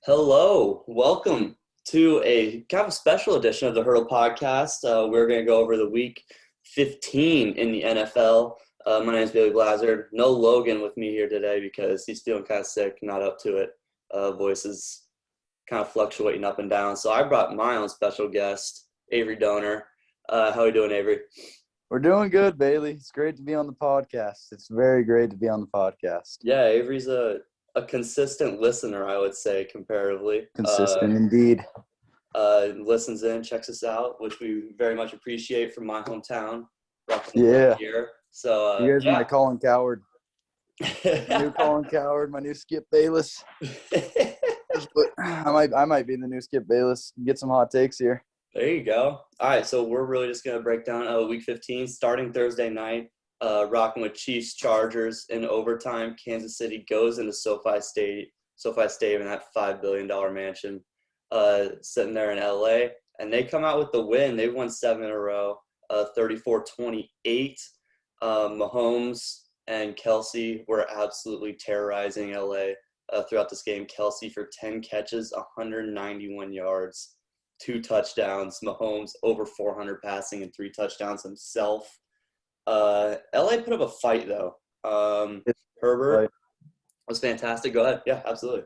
Hello, welcome to a kind of special edition of the Hurdle Podcast. We're going to go over the week 15 in the NFL. My name is Billy Blazard. No Logan with me here today because he's feeling kind of sick, not up to it. Voice is kind of fluctuating up and down. So I brought my own special guest, Avery Dohner. How are you doing, Avery? We're doing good, Bailey. It's great to be on the podcast. It's very great to be on the podcast. Yeah, Avery's a consistent listener, I would say, comparatively. Consistent indeed. Listens in, checks us out, which we very much appreciate from my hometown. Yeah. Here. So, Here's my Colin Coward. yeah. New Colin Coward, my new Skip Bayless. I might be the new Skip Bayless. Get some hot takes here. There you go. All right, so we're really just going to break down Week 15, starting Thursday night, rocking with Chiefs-Chargers in overtime. Kansas City goes into SoFi Stadium in that $5 billion mansion, sitting there in L.A., and they come out with the win. They've won 7 in a row, 34-28. Mahomes and Kelsey were absolutely terrorizing L.A. Throughout this game. Kelsey for 10 catches, 191 yards. 2 touchdowns. Mahomes over 400 passing and 3 touchdowns himself. LA put up a fight though. Herbert was fantastic. Go ahead. Yeah, absolutely.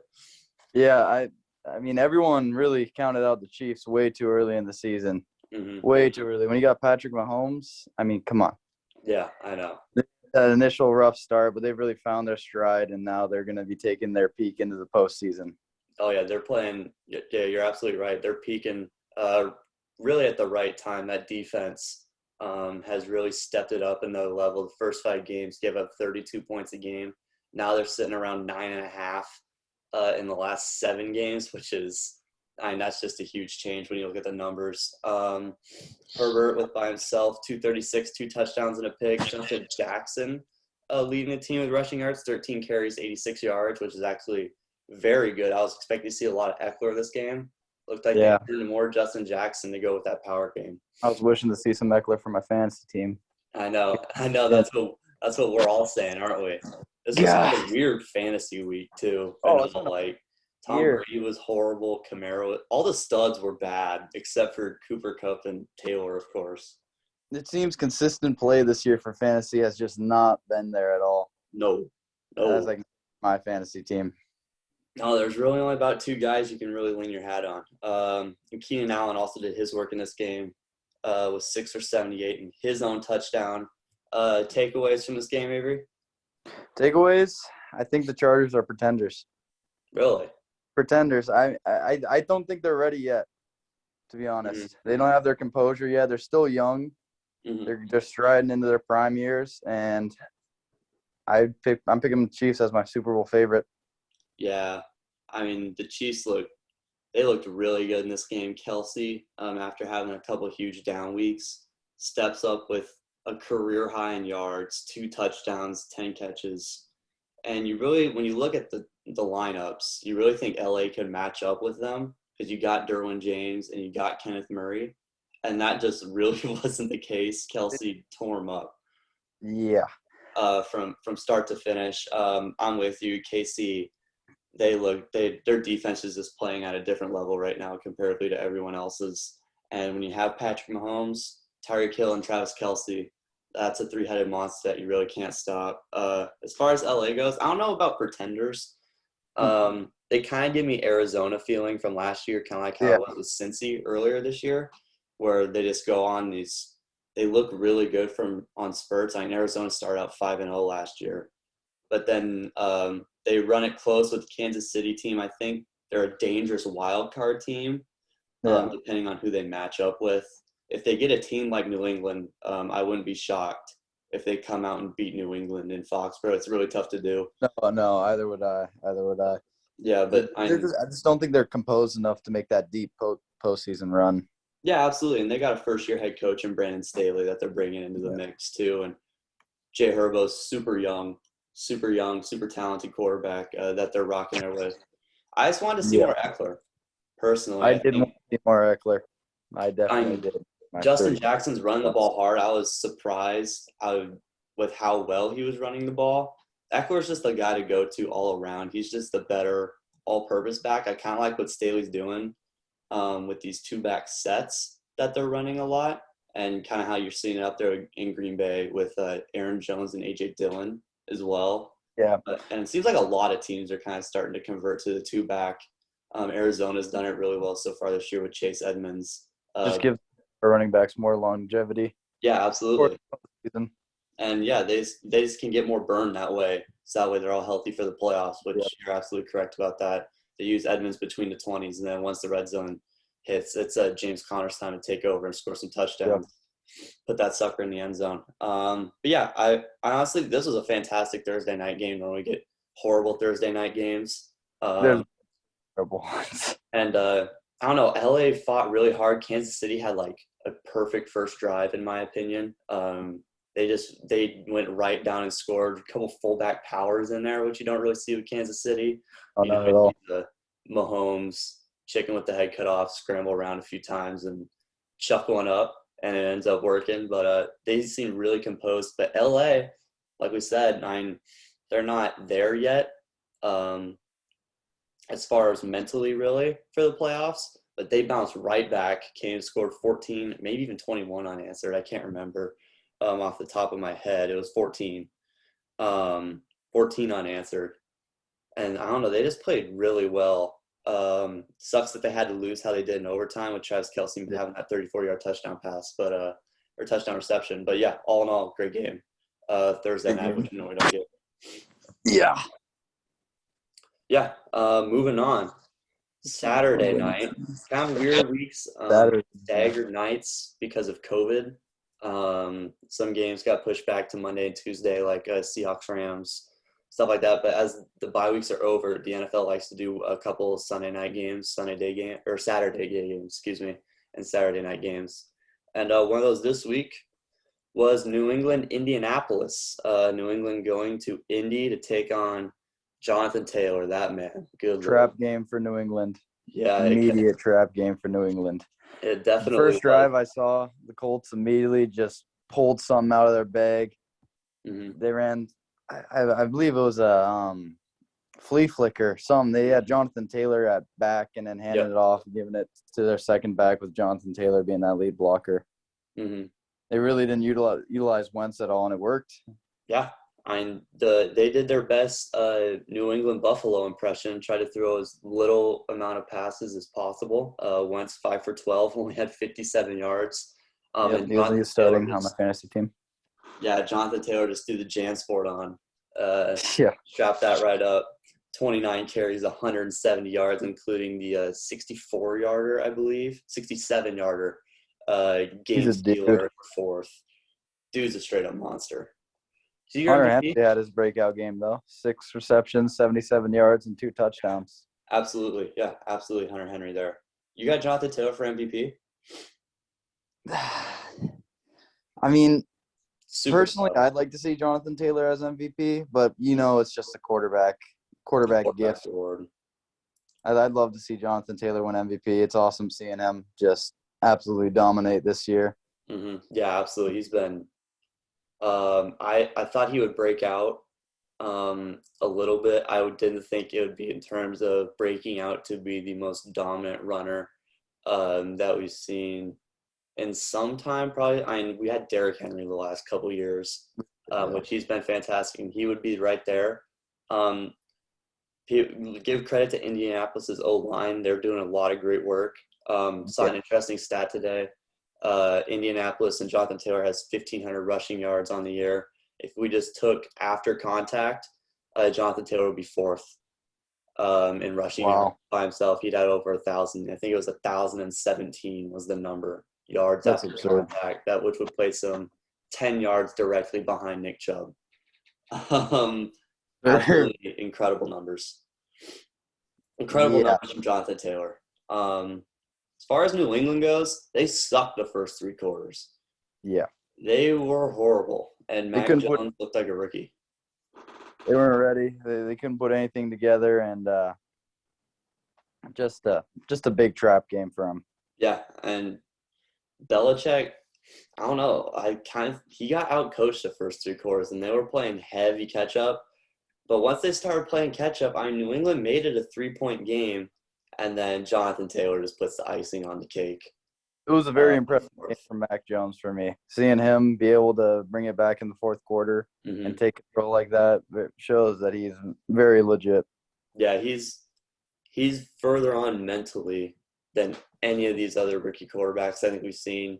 Yeah, I mean everyone really counted out the Chiefs way too early in the season. Mm-hmm. Way too early. When you got Patrick Mahomes, I mean, come on. Yeah, I know. That initial rough start, but they've really found their stride, and now they're going to be taking their peak into the postseason. Oh, yeah, they're playing – yeah, you're absolutely right. They're peaking really at the right time. That defense has really stepped it up another level. The first 5 games gave up 32 points a game. Now they're sitting around 9.5 in the last 7 games, which is – I mean, that's just a huge change when you look at the numbers. Herbert by himself, 236, 2 touchdowns and a pick. Justin Jackson leading the team with rushing yards, 13 carries, 86 yards, which is actually – very good. I was expecting to see a lot of Eckler this game. Looked like they needed more Justin Jackson to go with that power game. I was wishing to see some Eckler for my fantasy team. I know. That's what we're all saying, aren't we? This was a weird fantasy week too. Like Tom Brady was horrible. Camaro, all the studs were bad except for Cooper Kupp and Taylor, of course. It seems consistent play this year for fantasy has just not been there at all. No. That's like my fantasy team. No, there's really only about 2 guys you can really lean your hat on. And Keenan Allen also did his work in this game, was 6 for 78 in his own touchdown. Takeaways from this game, Avery? Takeaways? I think the Chargers are pretenders. Really? Pretenders. I don't think they're ready yet, to be honest. Mm-hmm. They don't have their composure yet. They're still young. Mm-hmm. They're just striding into their prime years, and I'm picking the Chiefs as my Super Bowl favorite. Yeah, I mean, the Chiefs looked really good in this game. Kelsey, after having a couple of huge down weeks, steps up with a career high in yards, 2 touchdowns, 10 catches. And you really, when you look at the lineups, you really think LA could match up with them because you got Derwin James and you got Kenneth Murray. And that just really wasn't the case. Kelsey tore him up. Yeah. From start to finish. I'm with you, KC. Their defense is just playing at a different level right now comparatively to everyone else's. And when you have Patrick Mahomes, Tyreek Hill, and Travis Kelsey, that's a 3-headed monster that you really can't stop. As far as LA goes, I don't know about pretenders. They kind of give me Arizona feeling from last year, kind of like how it was with Cincy earlier this year, where they just go on these – they look really good on spurts. I mean, Arizona started out 5-0 last year. But then they run it close with the Kansas City team. I think they're a dangerous wild card team, depending on who they match up with. If they get a team like New England, I wouldn't be shocked if they come out and beat New England in Foxborough. It's really tough to do. No, either would I. Yeah, but I just don't think they're composed enough to make that deep postseason run. Yeah, absolutely. And they got a first-year head coach in Brandon Staley that they're bringing into the mix too. And Jay Herbo's super young, super talented quarterback that they're rocking there with. I just wanted to see more Eckler, personally. I did want to see more Eckler. I definitely did. Justin Jackson's running the ball hard. I was surprised with how well he was running the ball. Eckler's just the guy to go to all around. He's just the better all-purpose back. I kind of like what Staley's doing with these two-back sets that they're running a lot, and kind of how you're seeing it up there in Green Bay with Aaron Jones and A.J. Dillon as well. Yeah. And it seems like a lot of teams are kind of starting to convert to the two-back. Arizona's done it really well so far this year with Chase Edmonds. Just give our running backs more longevity. Yeah, absolutely. And, yeah, they just can get more burn that way. So that way they're all healthy for the playoffs, which you're absolutely correct about that. They use Edmonds between the 20s, and then once the red zone hits, it's James Conner's time to take over and score some touchdowns. Yeah. Put that sucker in the end zone. But, yeah, I honestly, this was a fantastic Thursday night game. Normally we get horrible Thursday night games. There's terrible ones. And, I don't know, LA fought really hard. Kansas City had, like, a perfect first drive, in my opinion. They went right down and scored a couple fullback powers in there, which you don't really see with Kansas City. Oh, not at all. The Mahomes chicken with the head cut off, scramble around a few times and chuck one up, and it ends up working. But they seem really composed. But LA, like we said, they're not there yet as far as mentally really for the playoffs. But they bounced right back, came and scored 14, maybe even 21 unanswered. I can't remember. Off the top of my head, it was 14 unanswered, and I don't know, they just played really well. Sucks that they had to lose how they did in overtime with Travis Kelce having that 34-yard touchdown pass, or touchdown reception. But yeah, all in all, great game. Thursday night, which you know we don't get. Yeah. Moving on. Saturday night, kind of weird weeks. Staggered nights because of COVID. Some games got pushed back to Monday and Tuesday, like Seahawks, Rams, stuff like that. But as the bye weeks are over, the NFL likes to do a couple Saturday games, and Saturday night games. And one of those this week was New England, Indianapolis. New England going to Indy to take on Jonathan Taylor, that man. Good trap game for New England. Yeah. Immediate trap game for New England. It definitely the first drive I saw, the Colts immediately just pulled something out of their bag. Mm-hmm. They ran, I believe it was a flea flicker, something. They had Jonathan Taylor at back and then handed it off, giving it to their second back with Jonathan Taylor being that lead blocker. Mm-hmm. They really didn't utilize Wentz at all, and it worked. Yeah. They did their best New England Buffalo impression, tried to throw as little amount of passes as possible. Wentz 5 for 12, only had 57 yards. He was starting on the fantasy team. Yeah, Jonathan Taylor just threw the JanSport on. Strapped that right up. 29 carries, 170 yards, including the 64-yarder, I believe. 67-yarder game stealer fourth. Dude's a straight-up monster. Hunter Henry had his breakout game, though. 6 receptions, 77 yards, and 2 touchdowns. Absolutely. Yeah, absolutely. Hunter Henry there. You got Jonathan Taylor for MVP? I mean, personally, I'd like to see Jonathan Taylor as MVP, but, it's just a quarterback gift. Award. I'd love to see Jonathan Taylor win MVP. It's awesome seeing him just absolutely dominate this year. Mm-hmm. Yeah, absolutely. He's been I thought he would break out a little bit. I didn't think it would be in terms of breaking out to be the most dominant runner that we've seen in some time, probably. We had Derrick Henry the last couple years, which he's been fantastic, and he would be right there. Give credit to Indianapolis's O-line. They're doing a lot of great work. Saw an interesting stat today. Indianapolis and Jonathan Taylor has 1,500 rushing yards on the year. If we just took after contact, Jonathan Taylor would be fourth in rushing yards by himself. He'd had over 1,000. I think it was 1,017 was the number yards That's after absurd. contact. Which would place him 10 yards directly behind Nick Chubb. Absolutely incredible numbers. Numbers from Jonathan Taylor. As far as New England goes, they sucked the first 3 quarters. Yeah. They were horrible, and Mac Jones looked like a rookie. They weren't ready. They couldn't put anything together, and just a big trap game for him. Yeah, and Belichick, I don't know. He got out-coached the first 3 quarters, and they were playing heavy catch-up. But once they started playing catch-up, New England made it a 3-point game, and then Jonathan Taylor just puts the icing on the cake. It was a very impressive game from Mac Jones for me. Seeing him be able to bring it back in the fourth quarter and take control like that shows that he's very legit. Yeah, he's further on mentally than any of these other rookie quarterbacks I think we've seen.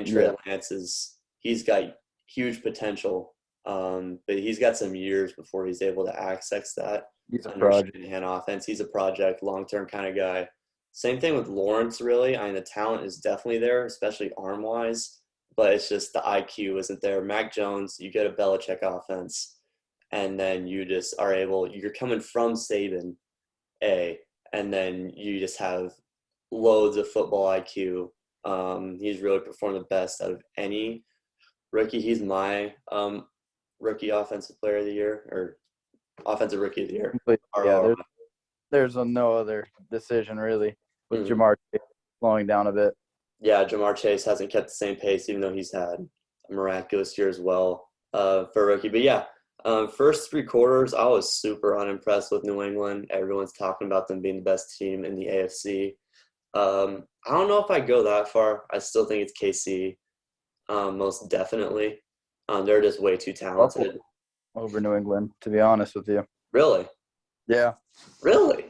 Trey Lance he's got huge potential, but he's got some years before he's able to access that. He's a project. Shanahan offense. He's a project, long-term kind of guy. Same thing with Lawrence, really. The talent is definitely there, especially arm-wise, but it's just the IQ isn't there. Mac Jones, you get a Belichick offense, and then you just are able – you're coming from Saban, and then you just have loads of football IQ. He's really performed the best out of any rookie. He's my rookie offensive player of the year, or offensive rookie of the year. Yeah, there's no other decision really with Jamar Chase slowing down a bit. Yeah, Jamar Chase hasn't kept the same pace, even though he's had a miraculous year as well for a rookie. But yeah, first 3 quarters, I was super unimpressed with New England. Everyone's talking about them being the best team in the AFC. I don't know if I go that far. I still think it's KC, most definitely. They're just way too talented. Over New England, to be honest with you. Really? Yeah. Really?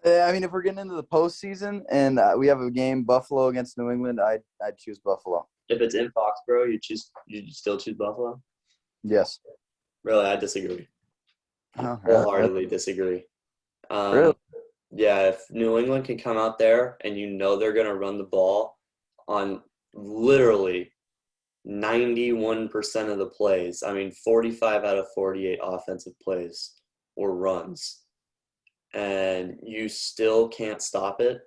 Yeah. If we're getting into the postseason and we have a game, Buffalo against New England, I'd choose Buffalo. If it's in Foxborough, you still choose Buffalo? Yes. Really, I disagree. Wholeheartedly disagree. Really? Yeah, if New England can come out there and they're going to run the ball on literally 91% of the plays, 45 out of 48 offensive plays or runs, and you still can't stop it,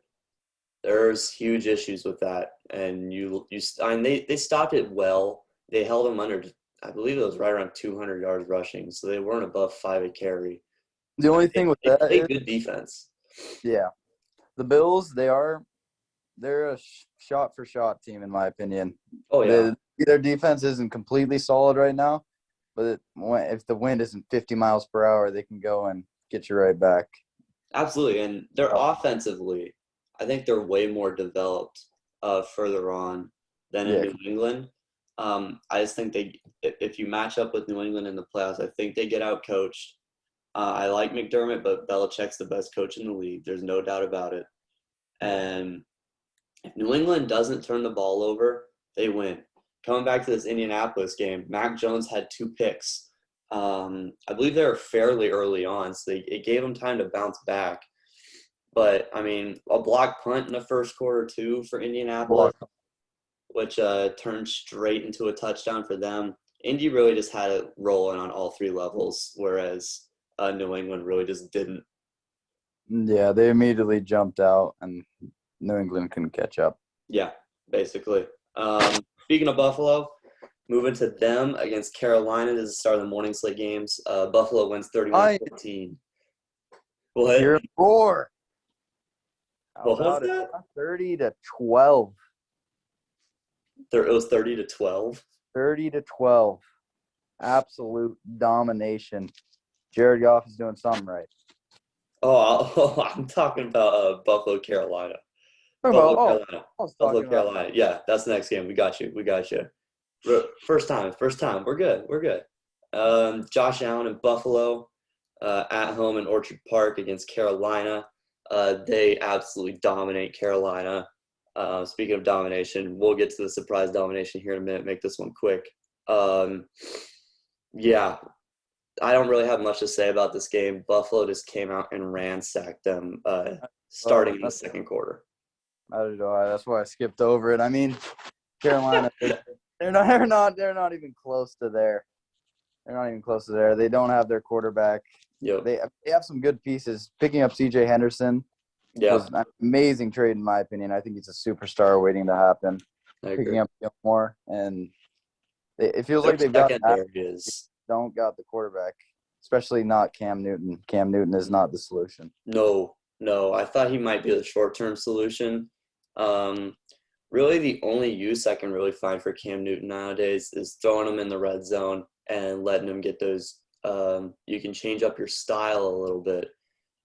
there's huge issues with that. And they stopped it well. They held them under, I believe it was right around 200 yards rushing, so they weren't above 5 a carry. The only thing with that is good defense. Yeah, the Bills, they're a shot-for-shot team in my opinion. Oh yeah, their defense isn't completely solid right now, but if the wind isn't 50 miles per hour, they can go and get you right back. Absolutely, and they're offensively, I think they're way more developed further on than in New England. I just think if you match up with New England in the playoffs, I think they get out-coached. I like McDermott, but Belichick's the best coach in the league. There's no doubt about it. And if New England doesn't turn the ball over, they win. Coming back to this Indianapolis game, Mac Jones had 2 picks. I believe they were fairly early on, so it gave them time to bounce back. But, a block punt in the first quarter, too, for Indianapolis, which turned straight into a touchdown for them. Indy really just had it rolling on all 3 levels, whereas New England really just didn't. Yeah, they immediately jumped out, and New England couldn't catch up. Yeah, basically. Speaking of Buffalo, moving to them against Carolina. This is the start of the morning slate games. Buffalo wins 31-14. What? You're 4. What was that? 30-12. It was 30-12. 30-12. Absolute domination. Jared Goff is doing something right. Oh, I'm talking about Buffalo, Carolina. Buffalo, Carolina. Yeah, that's the next game. We got you. First time. We're good. Josh Allen in Buffalo, at home in Orchard Park against Carolina. They absolutely dominate Carolina. Speaking of domination, we'll get to the surprise domination here in a minute. Make this one quick. Yeah, I don't really have much to say about this game. Buffalo just came out and ransacked them starting in the second quarter. That's why I skipped over it. Carolina, they're not even close to there. They're not even close to there. They don't have their quarterback. Yep. They have some good pieces. Picking up C.J. Henderson was an amazing trade in my opinion. I think he's a superstar waiting to happen. Picking up Gilmore, and it feels like they've got don't got the quarterback, especially not Cam Newton. Cam Newton is not the solution. No. I thought he might be the short-term solution. Really, the only use I can really find for Cam Newton nowadays is throwing him in the red zone and letting him get those you can change up your style a little bit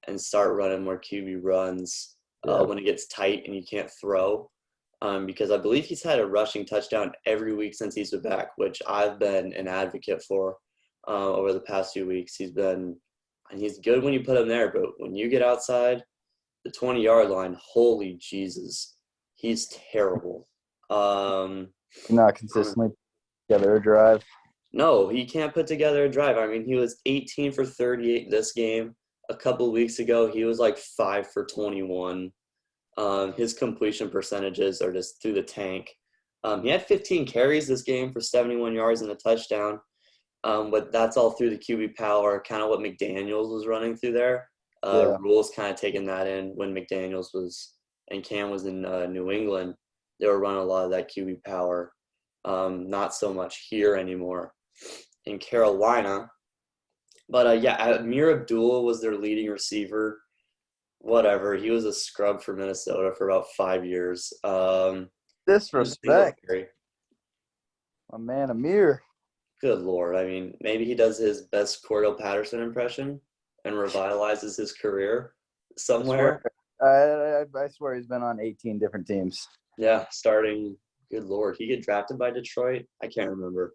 and start running more QB runs when it gets tight and you can't throw. Because I believe he's had a rushing touchdown every week since he's been back, which I've been an advocate for over the past few weeks. He's good when you put him there, but when you get outside the 20-yard line, holy Jesus, he's terrible. Not consistently together a drive. No, he can't put together a drive. I mean, he was 18 for 38 this game. A couple of weeks ago, he was like 5 for 21. His completion percentages are just through the tank. He had 15 carries this game for 71 yards and a touchdown. But that's all through the QB power, kind of what McDaniels was running through there. Rule's kind of taking that in when McDaniels and Cam was in New England. They were running a lot of that QB power. Not so much here anymore in Carolina. But, Amir Abdul was their leading receiver. Whatever. He was a scrub for Minnesota for about 5 years. Disrespect. My man, Amir. Good Lord. I mean, maybe he does his best Cordell Patterson impression and revitalizes his career somewhere. I swear he's been on 18 different teams. Yeah, starting – good Lord. He get drafted by Detroit? I can't remember.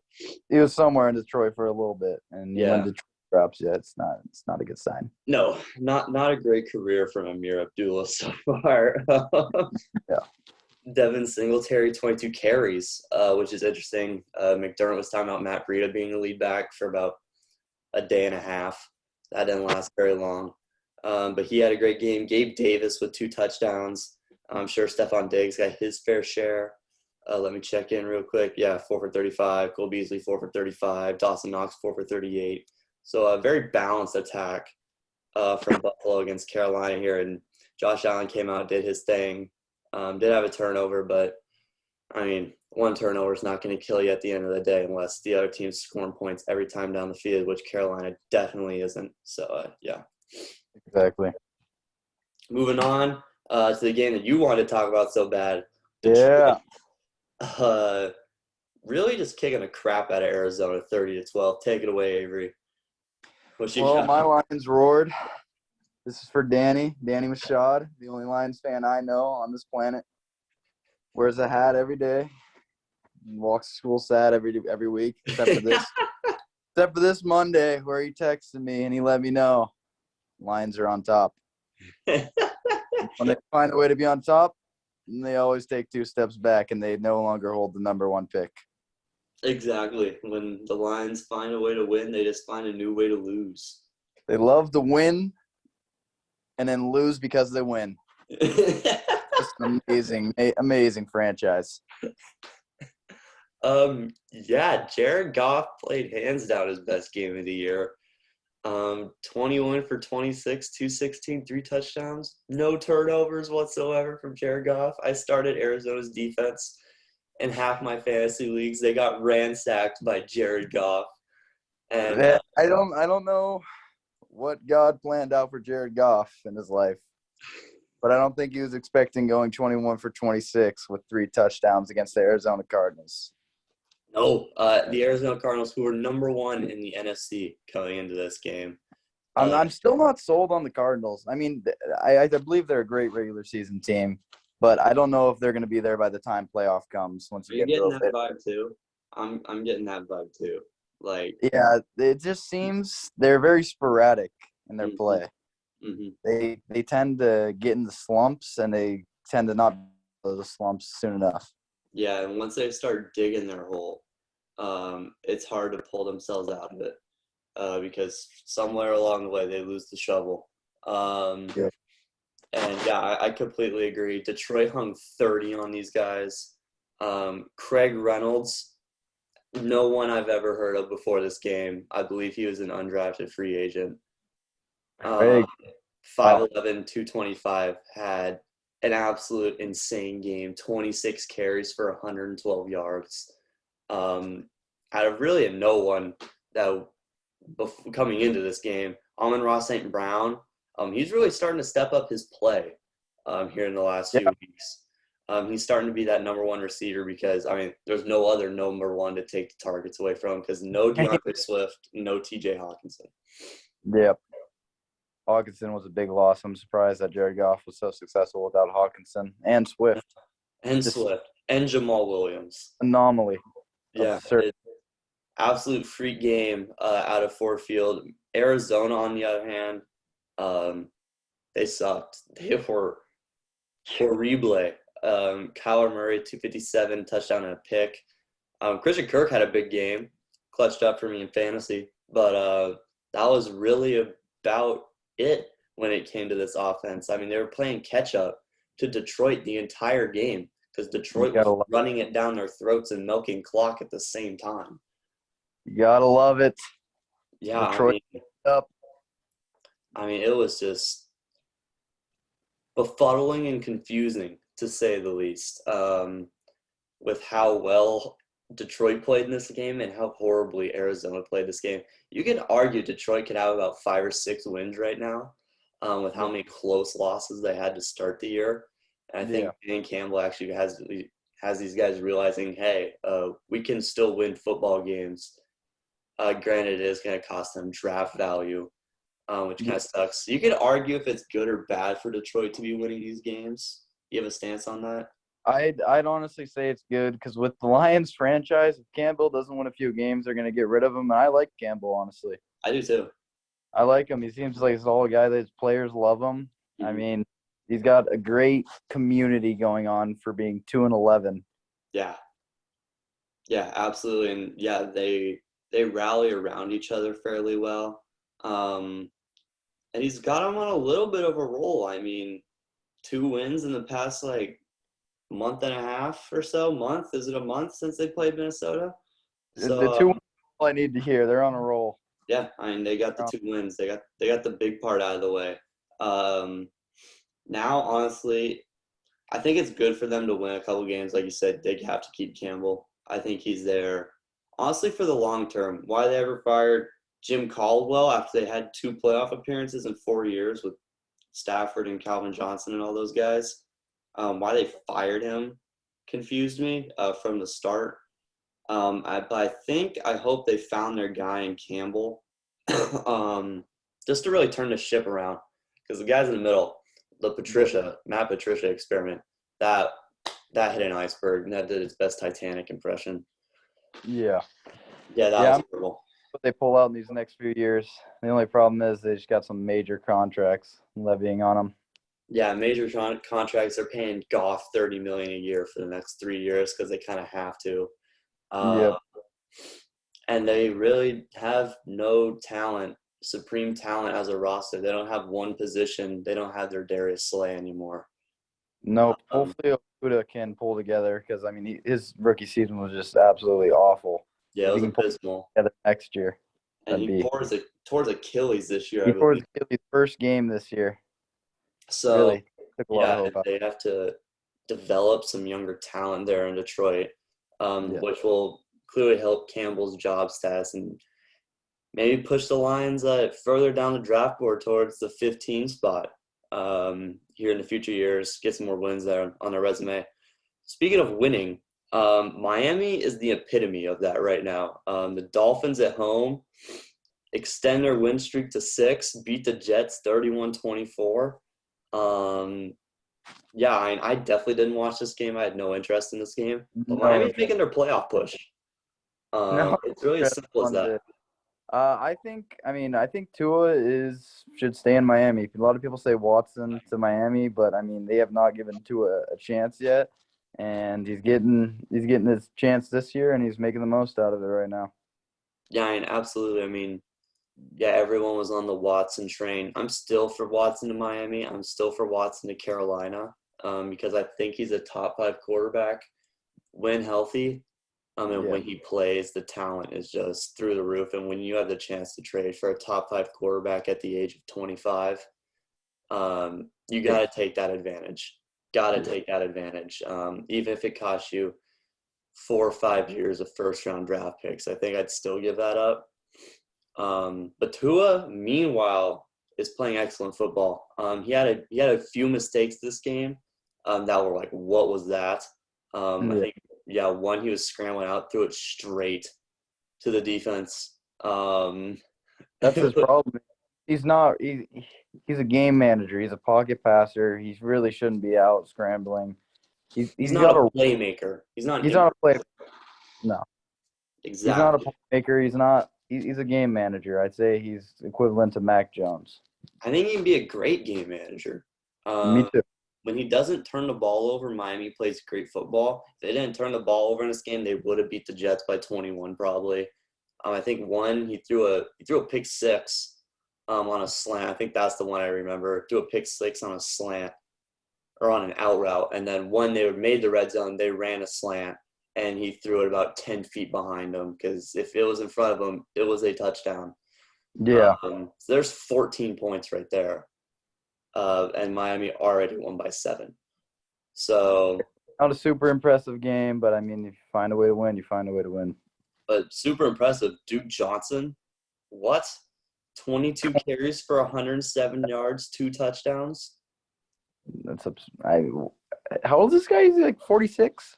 He was somewhere in Detroit for a little bit. And when Detroit drops, it's not a good sign. No, not a great career from Amir Abdullah so far. Devin Singletary, 22 carries, which is interesting. McDermott was talking about Matt Breida being the lead back for about a day and a half. That didn't last very long. But he had a great game. Gabe Davis with 2 touchdowns. I'm sure Stephon Diggs got his fair share. Let me check in real quick. 4 for 35. Cole Beasley, 4 for 35. Dawson Knox, 4 for 38. So a very balanced attack from Buffalo against Carolina here. And Josh Allen came out, did his thing. Did have a turnover, but, I mean, one turnover is not going to kill you at the end of the day unless the other team's scoring points every time down the field, which Carolina definitely isn't. So, Exactly. Moving on to the game that you wanted to talk about so bad. Detroit. Really just kicking the crap out of Arizona, 30-12. Take it away, Avery. My Lions roared. This is for Danny Machad, the only Lions fan I know on this planet. Wears a hat every day. Walks to school sad every week, except for this. Except for this Monday where he texted me and he let me know Lions are on top. When they find a way to be on top, they always take 2 steps back and they no longer hold the number 1 pick. Exactly. When the Lions find a way to win, they just find a new way to lose. They love to win and then lose because they win. Just an amazing franchise. Jared Goff played hands down his best game of the year. 21 for 26, 216, 3 touchdowns. No turnovers whatsoever from Jared Goff. I started Arizona's defense in half my fantasy leagues. They got ransacked by Jared Goff. And I don't know what God planned out for Jared Goff in his life, but I don't think he was expecting going 21 for 26 with 3 touchdowns against the Arizona Cardinals. No, the Arizona Cardinals, who were number 1 in the NFC coming into this game. I'm still not sold on the Cardinals. I mean, I believe they're a great regular season team, but I don't know if they're going to be there by the time playoff comes. Once you get getting that vibe too? I'm getting that vibe too. It just seems they're very sporadic in their play. Mm-hmm. They tend to get in the slumps, and they tend to not go the slumps soon enough. Yeah, and once they start digging their hole, it's hard to pull themselves out of it because somewhere along the way they lose the shovel. I completely agree. Detroit hung 30 on these guys. Craig Reynolds, no one I've ever heard of before this game. I believe he was an undrafted free agent. 5'11", 225, had an absolute insane game, 26 carries for 112 yards. Out of really no one that coming into this game, Amon-Ra St. Brown, he's really starting to step up his play here in the last few weeks. He's starting to be that number one receiver because, I mean, there's no other number one to take the targets away from because no DeAndre Swift, no TJ Hawkinson. Yep. Hawkinson was a big loss. I'm surprised that Jared Goff was so successful without Hawkinson and Swift. And Swift. And Jamal Williams. Anomaly. Yeah. Absolute freak game out of Ford Field. Arizona, on the other hand, they sucked. They were horrible. Kyler Murray, 257, touchdown and a pick. Christian Kirk had a big game, clutched up for me in fantasy. But that was really about it when it came to this offense. I mean, they were playing catch-up to Detroit the entire game because Detroit was running it down their throats and milking clock at the same time. You gotta love it. Yeah, Detroit I mean, it was just befuddling and confusing, to say the least, with how well Detroit played in this game and how horribly Arizona played this game. You could argue Detroit could have about 5 or 6 wins right now with how many close losses they had to start the year. And I think Dan Campbell actually has these guys realizing, hey, we can still win football games. Granted, it is going to cost them draft value, which kind of sucks. You could argue if it's good or bad for Detroit to be winning these games. You have a stance on that? I'd honestly say it's good because with the Lions franchise, if Campbell doesn't win a few games, they're going to get rid of him. And I like Campbell, honestly. I do too. I like him. He seems like he's all a guy that his players love him. Mm-hmm. I mean, he's got a great community going on for being 2-11. Yeah. Yeah, absolutely. And yeah, they rally around each other fairly well. And he's got him on a little bit of a roll. I mean, 2 wins in the past, month and a half or so. Month? Is it a month since they played Minnesota? So, the 2 wins all I need to hear. They're on a roll. Yeah, I mean, they got the 2 wins. They got the big part out of the way. Now, honestly, I think it's good for them to win a couple games. Like you said, they have to keep Campbell. I think he's there, honestly, for the long term. Why they ever fired Jim Caldwell after they had 2 playoff appearances in 4 years with Stafford and Calvin Johnson and all those guys, why they fired him confused me from the start. But I hope they found their guy in Campbell just to really turn the ship around. Because the guys in the middle, Matt Patricia experiment, that hit an iceberg, and that did its best Titanic impression. Yeah. Yeah, that was horrible. What they pull out in these next few years. The only problem is they just got some major contracts levying on them. Yeah, major contracts. They're paying Goff $30 million a year for the next 3 years because they kind of have to. And they really have no talent, supreme talent as a roster. They don't have one position. They don't have their Darius Slay anymore. No, hopefully Okuda can pull together because, I mean, his rookie season was just absolutely awful. Yeah, it was abysmal. Next year. And he tore his Achilles this year. He tore his Achilles first game this year. So, really they have to develop some younger talent there in Detroit, which will clearly help Campbell's job status and maybe push the Lions further down the draft board towards the 15 spot here in the future years, get some more wins there on their resume. Speaking of winning, Miami is the epitome of that right now. The Dolphins at home extend their win streak to 6, beat the Jets 31-24. I definitely didn't watch this game. I had no interest in this game. But Miami's making their playoff push. It's really as simple as that. I think Tua should stay in Miami. A lot of people say Watson to Miami, but I mean they have not given Tua a chance yet, and he's getting his chance this year, and he's making the most out of it right now. Yeah, absolutely. I mean, everyone was on the Watson train. I'm still for Watson to Miami. I'm still for Watson to Carolina because I think he's a top 5 quarterback when healthy. When he plays, the talent is just through the roof. And when you have the chance to trade for a top 5 quarterback at the age of 25, you got to take that advantage. Even if it costs you 4 or 5 years of first-round draft picks. I think I'd still give that up. But Tua, meanwhile, is playing excellent football. He had a few mistakes this game, that were like, what was that? I Yeah. think, one he was scrambling out, threw it straight to the defense. That's his problem. He's not. He's a game manager. He's a pocket passer. He really shouldn't be out scrambling. He's he's not got a a. playmaker. He's not an He's not a play. No, he's not a exactly. playmaker. He's not. He's a game manager. I'd say he's equivalent to Mac Jones. I think he'd be a great game manager. Me too. When he doesn't turn the ball over, Miami plays great football. If they didn't turn the ball over in this game, they would have beat the Jets by 21 probably. I think he threw a pick six on a slant. I think that's the one I remember. Threw a pick six on a slant or on an out route. And then when they made the red zone, they ran a slant, and he threw it about 10 feet behind him because if it was in front of him, it was a touchdown. Yeah. So there's 14 points right there. And Miami already won by 7. So Not a super impressive game, but I mean, if you find a way to win, you find a way to win. But super impressive. Duke Johnson, what? 22 carries for 107 yards, 2 touchdowns. That's how old is this guy? Is he like 46?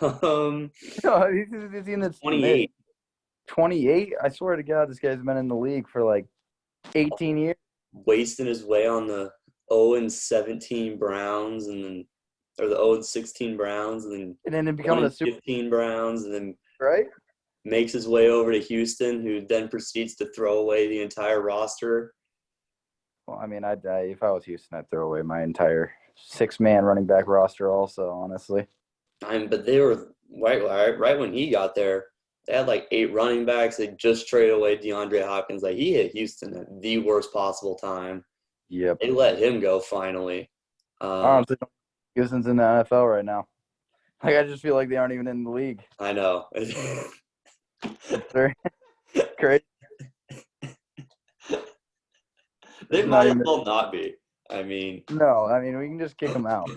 um, No, he's in his 28. 28? I swear to God, this guy's been in the league for like 18 years. Wasting his way on the 0-17 Browns or the 0-16 Browns and then becoming a super 15 Browns and then right? makes his way over to Houston, who then proceeds to throw away the entire roster. Well, I mean, if I was Houston, I'd throw away my entire 6-man running back roster also, honestly. But they were right when he got there. They had like 8 running backs. They just traded away DeAndre Hopkins. Like, he hit Houston at the worst possible time. Yep. They let him go finally. Honestly, Houston's in the NFL right now. Like, I just feel like they aren't even in the league. I know. They're great. They might as well not be. I mean. No, I mean, we can just kick them out.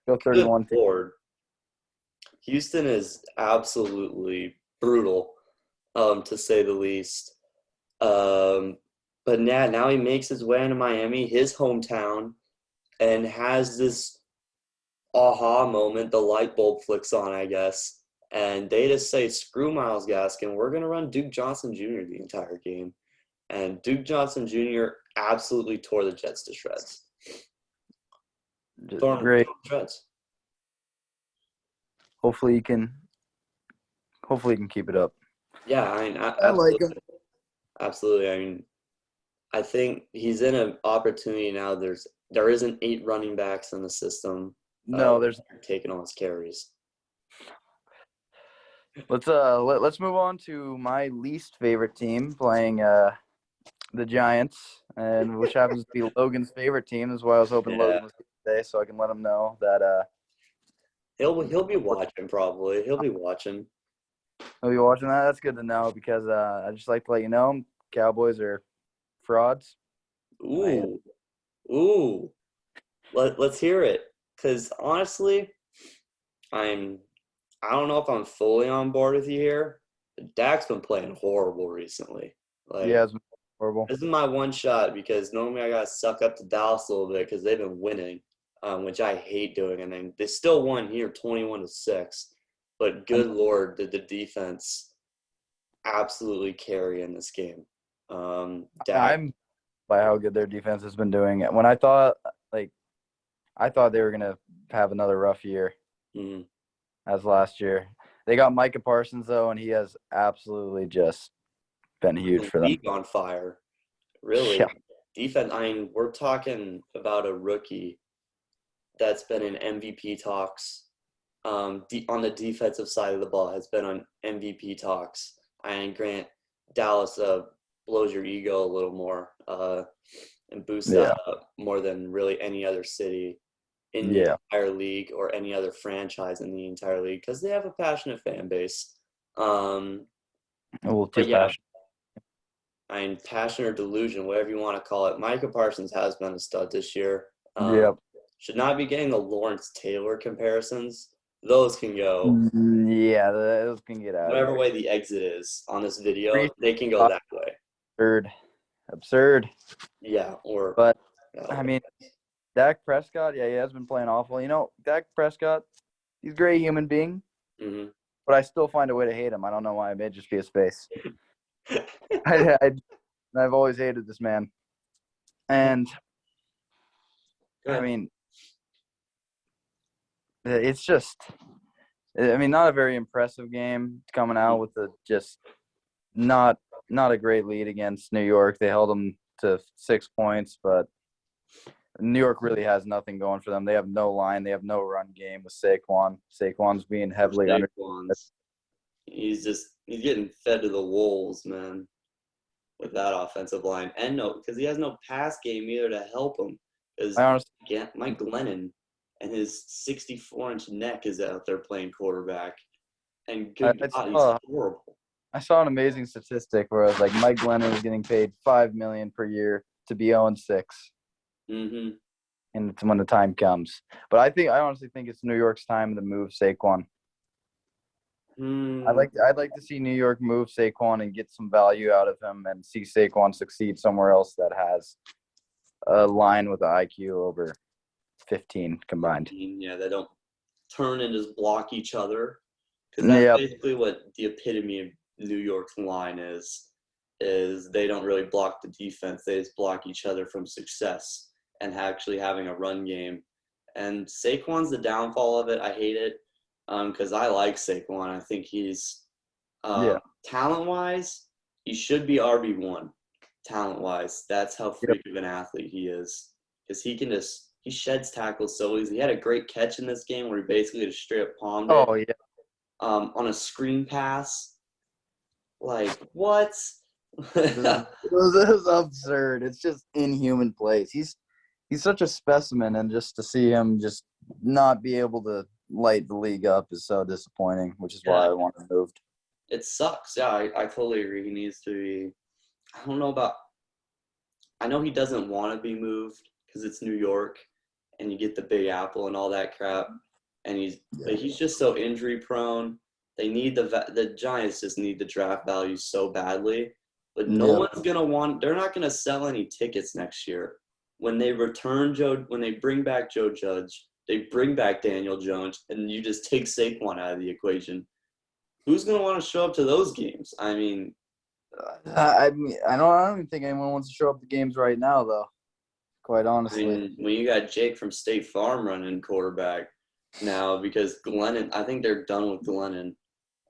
Go 31. Good Lord. Houston is absolutely brutal, to say the least. But now he makes his way into Miami, his hometown, and has this aha moment. The light bulb flicks on, I guess. And they just say, screw Myles Gaskin. We're going to run Duke Johnson Jr. the entire game. And Duke Johnson Jr. absolutely tore the Jets to shreds. Great. Shreds. Hopefully he can keep it up. Yeah, I mean, I like him. Absolutely. I mean, I think he's in an opportunity now. There isn't 8 running backs in the system. No, there's taking all his carries. Let's move on to my least favorite team playing the Giants, and which happens to be Logan's favorite team. That's why I was hoping Logan was here today, so I can let him know that he'll be watching probably. He'll be watching. He'll be watching that. That's good to know because I just like to let you know Cowboys are frauds. Ooh. Let's hear it. Because honestly, I don't know if I'm fully on board with you here. But Dak's been playing horrible recently. Like, yeah, it's been horrible. This is my one shot because normally I gotta suck up to Dallas a little bit because they've been winning, which I hate doing. And then they still won here, 21-6. But good Lord, did the defense absolutely carry in this game? I'm by how good their defense has been doing. When I thought they were gonna have another rough year, as last year. They got Micah Parsons though, and he has absolutely just been huge for them. League on fire, really. Yeah. Defense. I mean, we're talking about a rookie that's been in MVP talks. On the defensive side of the ball, has been on MVP talks. And grant Dallas blows your ego a little more and boosts that up more than really any other city in the entire league or any other franchise in the entire league because they have a passionate fan base. Passion. I mean, passion or delusion, whatever you want to call it. Micah Parsons has been a stud this year. Should not be getting the Lawrence Taylor comparisons. Those can go. Yeah, those can get out. Whatever way the exit is on this video, they can go that way. Absurd. Yeah, but I mean, Dak Prescott, yeah, he has been playing awful. You know, Dak Prescott, he's a great human being, but I still find a way to hate him. I don't know why. It may just be his face. I've always hated this man. And, I mean, it's just – not a very impressive game coming out with just not a great lead against New York. They held them to 6 points, but New York really has nothing going for them. They have no line. They have no run game with Saquon. Saquon's being heavily under. He's getting fed to the wolves, man, with that offensive line. And because he has no pass game either to help him. Because Mike Glennon and his 64-inch neck is out there playing quarterback. And God, he's horrible. I saw an amazing statistic where it was like Mike Glennon is getting paid $5 million per year to be 0-6. Mm-hmm. And when the time comes. But I honestly think it's New York's time to move Saquon. I'd like to see New York move Saquon and get some value out of him and see Saquon succeed somewhere else that has a line with an IQ over 15 combined. Yeah, they don't turn and just block each other. Because that's basically what the epitome of New York's line is they don't really block the defense. They just block each other from success and actually having a run game. And Saquon's the downfall of it. I hate it because I like Saquon. I think he's talent-wise, he should be RB1 talent-wise. That's how freak of an athlete he is because he sheds tackles so easy. He had a great catch in this game where he basically just straight up palmed it. Oh, yeah. On a screen pass. Like, what? It was absurd. It's just inhuman plays. He's such a specimen, and just to see him just not be able to light the league up is so disappointing, which is why I want him moved. It sucks. Yeah, I totally agree. He needs to be – I know he doesn't want to be moved because it's New York, and you get the Big Apple and all that crap. And he's just so injury prone. They need the Giants just need the draft value so badly, but no one's gonna want. They're not gonna sell any tickets next year when they when they bring back Joe Judge, they bring back Daniel Jones, and you just take Saquon out of the equation. Who's gonna want to show up to those games? I mean, I don't even think anyone wants to show up to games right now, though. Quite honestly, when you got Jake from State Farm running quarterback. Now, because Glennon, I think they're done with Glennon.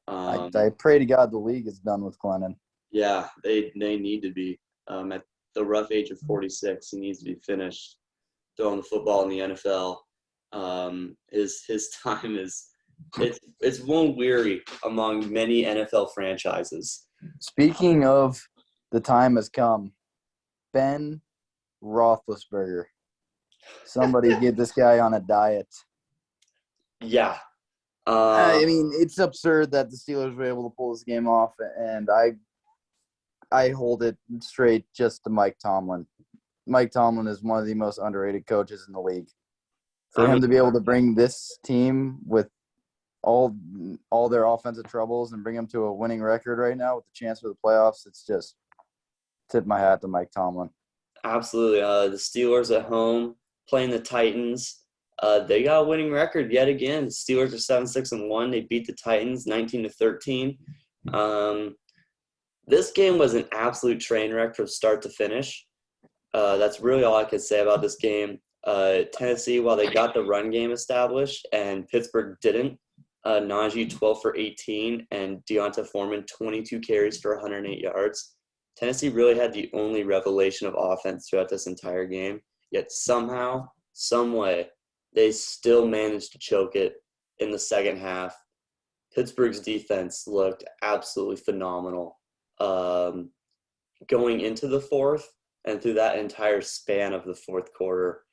I pray to God the league is done with Glennon. Yeah, they need to be. At the rough age of 46, he needs to be finished throwing the football in the NFL. His time it's won't weary among many NFL franchises. Speaking of the time has come, Ben Roethlisberger. Somebody get this guy on a diet. Yeah. It's absurd that the Steelers were able to pull this game off, and I hold it straight just to Mike Tomlin. Mike Tomlin is one of the most underrated coaches in the league. For him to be able to bring this team with all their offensive troubles and bring them to a winning record right now with the chance for the playoffs, it's just tip my hat to Mike Tomlin. Absolutely. The Steelers at home playing the Titans. They got a winning record yet again. The Steelers are 7-6-1. They beat the Titans 19-13. This game was an absolute train wreck from start to finish. That's really all I could say about this game. Tennessee, while they got the run game established and Pittsburgh didn't, Najee 12 for 18 and Deonta Foreman 22 carries for 108 yards. Tennessee really had the only revelation of offense throughout this entire game, yet somehow, some way, they still managed to choke it in the second half. Pittsburgh's defense looked absolutely phenomenal going into the fourth and through that entire span of the fourth quarter.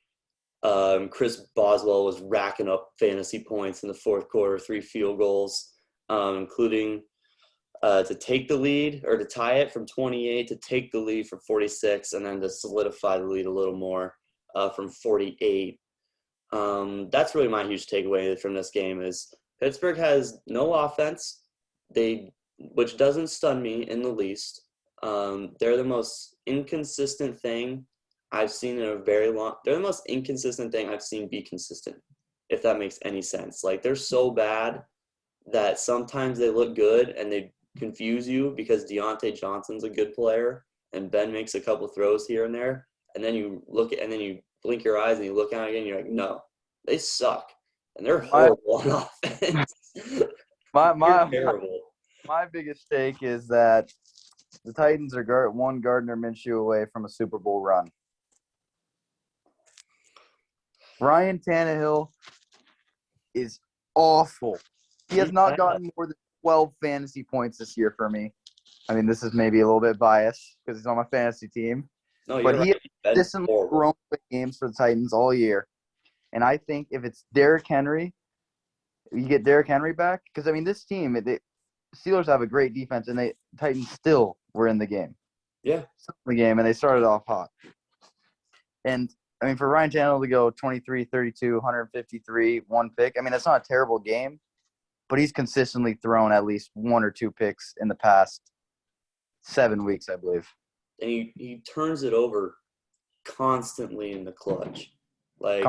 Chris Boswell was racking up fantasy points in the fourth quarter, 3 field goals, including to take the lead or to tie it from 28, to take the lead from 46, and then to solidify the lead a little more from 48. That's really my huge takeaway from this game is Pittsburgh has no offense, which doesn't stun me in the least. They're the most inconsistent thing I've seen in a very long – they're the most inconsistent thing I've seen be consistent, if that makes any sense. Like, they're so bad that sometimes they look good and they confuse you because Deontay Johnson's a good player and Ben makes a couple throws here and there. And then you look at – and then you blink your eyes and you look out again and you're like, no, they suck. And they're horrible on offense. My terrible. My biggest take is that the Titans are one Gardner Minshew away from a Super Bowl run. Ryan Tannehill is awful. He has not gotten more than 12 fantasy points this year for me. I mean, this is maybe a little bit biased because he's on my fantasy team. No, but he has consistently thrown games for the Titans all year. And I think if it's Derrick Henry, you get Derrick Henry back. Because, I mean, this team, the Steelers have a great defense, and the Titans still were in the game. Yeah. Still in the game, and they started off hot. And, I mean, for Ryan Tannehill to go 23, 32, 153, one pick, I mean, that's not a terrible game. But he's consistently thrown at least one or two picks in the past 7 weeks, I believe. And he turns it over constantly in the clutch. Like,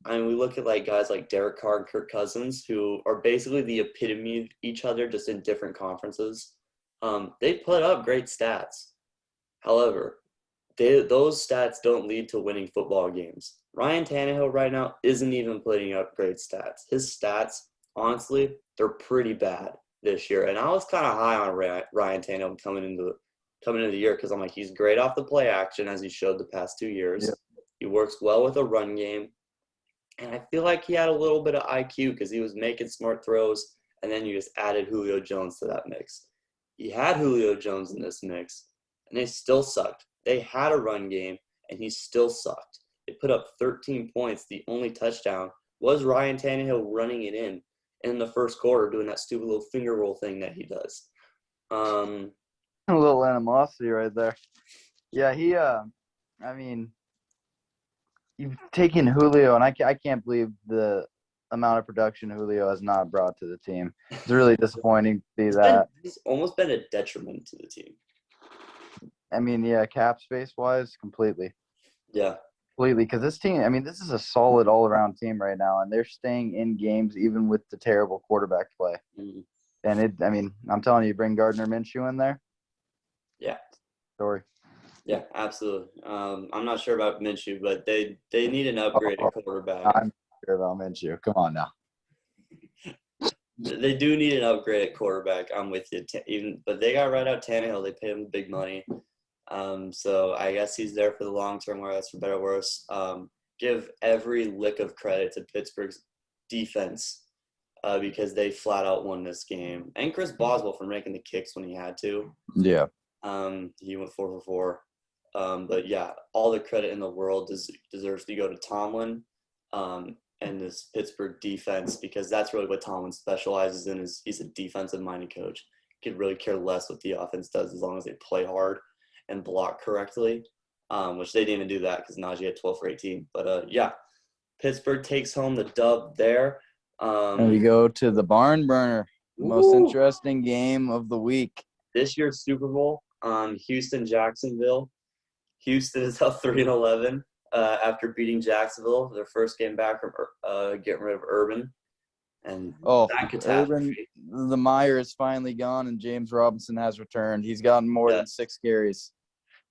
I mean, we look at, like, guys like Derek Carr and Kirk Cousins, who are basically the epitome of each other, just in different conferences. They put up great stats. However, those stats don't lead to winning football games. Ryan Tannehill right now isn't even putting up great stats. His stats, honestly, they're pretty bad this year. And I was kind of high on Ryan Tannehill coming into the year because I'm like, he's great off the play action, as he showed the past 2 years. Yeah. He works well with a run game. And I feel like he had a little bit of IQ because he was making smart throws, and then you just added Julio Jones to that mix. You had Julio Jones in this mix, and they still sucked. They had a run game, and he still sucked. They put up 13 points. The only touchdown was Ryan Tannehill running it in the first quarter, doing that stupid little finger roll thing that he does. A little animosity right there. Yeah, I mean, you've taken Julio, and I can't believe the amount of production Julio has not brought to the team. It's really disappointing to see that. He's almost been a detriment to the team. I mean, yeah, cap space-wise, completely. Yeah. Completely, because this team, I mean, this is a solid all-around team right now, and they're staying in games even with the terrible quarterback play. Mm-hmm. And, I'm telling you, bring Gardner Minshew in there. Yeah. Story. Yeah, absolutely. I'm not sure about Minshew, but they need an upgrade at quarterback. I'm sure about Minshew. Come on now. They do need an upgrade at quarterback. I'm with you. But they got right out Tannehill. They paid him big money. So I guess he's there for the long term, whether that's for better or worse. Give every lick of credit to Pittsburgh's defense because they flat out won this game. And Chris Boswell for making the kicks when he had to. Yeah. He went 4 for 4. But yeah, all the credit in the world deserves to go to Tomlin and this Pittsburgh defense, because that's really what Tomlin specializes in. Is he's a defensive-minded coach. He could really care less what the offense does as long as they play hard and block correctly, which they didn't even do that because Najee had 12 for 18. But yeah, Pittsburgh takes home the dub there. And we go to the barn burner, most interesting game of the week. This year's Super Bowl, Houston-Jacksonville. Houston is up 3-11 after beating Jacksonville, their first game back from getting rid of Urban. And that catastrophe. Urban, the Meyer is finally gone, and James Robinson has returned. He's gotten more than 6 carries.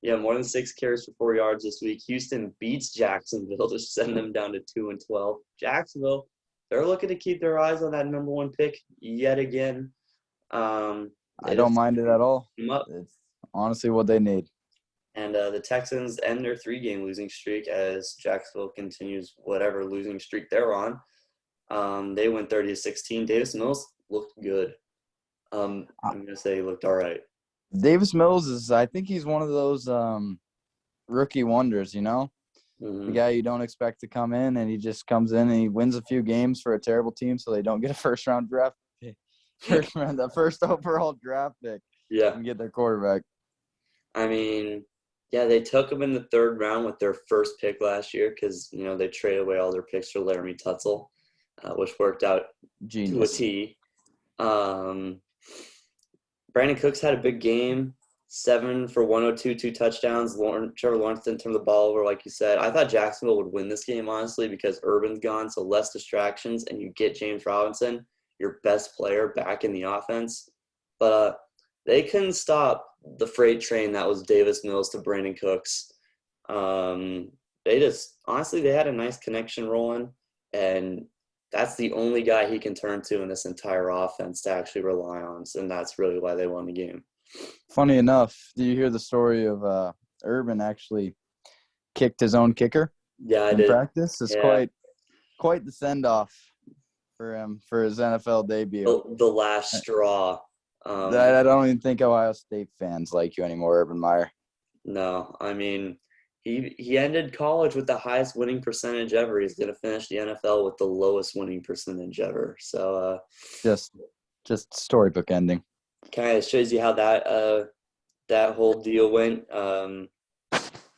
Yeah, more than 6 carries for 4 yards this week. Houston beats Jacksonville to send them down to 2-12. Jacksonville, they're looking to keep their eyes on that number 1 pick yet again. I don't mind it at all. It's honestly what they need. And the Texans end their 3-game losing streak as Jacksonville continues whatever losing streak they're on. They went 30-16. Davis Mills looked good. I'm going to say he looked all right. Davis Mills I think he's one of those rookie wonders, you know? Mm-hmm. The guy you don't expect to come in, and he just comes in and he wins a few games for a terrible team so they don't get a first-round draft pick. The first overall draft pick. Yeah. And get their quarterback. I mean, yeah, they took him in the 3rd round with their first pick last year because, they traded away all their picks for Laramie Tuttle, which worked out to a T. Brandon Cooks had a big game. 7 for 102, 2 touchdowns. Trevor Lawrence didn't turn the ball over, like you said. I thought Jacksonville would win this game, honestly, because Urban's gone, so less distractions, and you get James Robinson, your best player, back in the offense. But they couldn't stop the freight train that was Davis Mills to Brandon Cooks. They just, honestly, they had a nice connection rolling, and that's the only guy he can turn to in this entire offense to actually rely on, and that's really why they won the game. Funny enough, do you hear the story of Urban actually kicked his own kicker? Yeah, I in did. Practice? It's quite the send-off for him for his NFL debut. The last straw. I don't even think Ohio State fans like you anymore, Urban Meyer. No, I mean, he ended college with the highest winning percentage ever. He's going to finish the NFL with the lowest winning percentage ever. So just storybook ending. Kind of shows you how that whole deal went.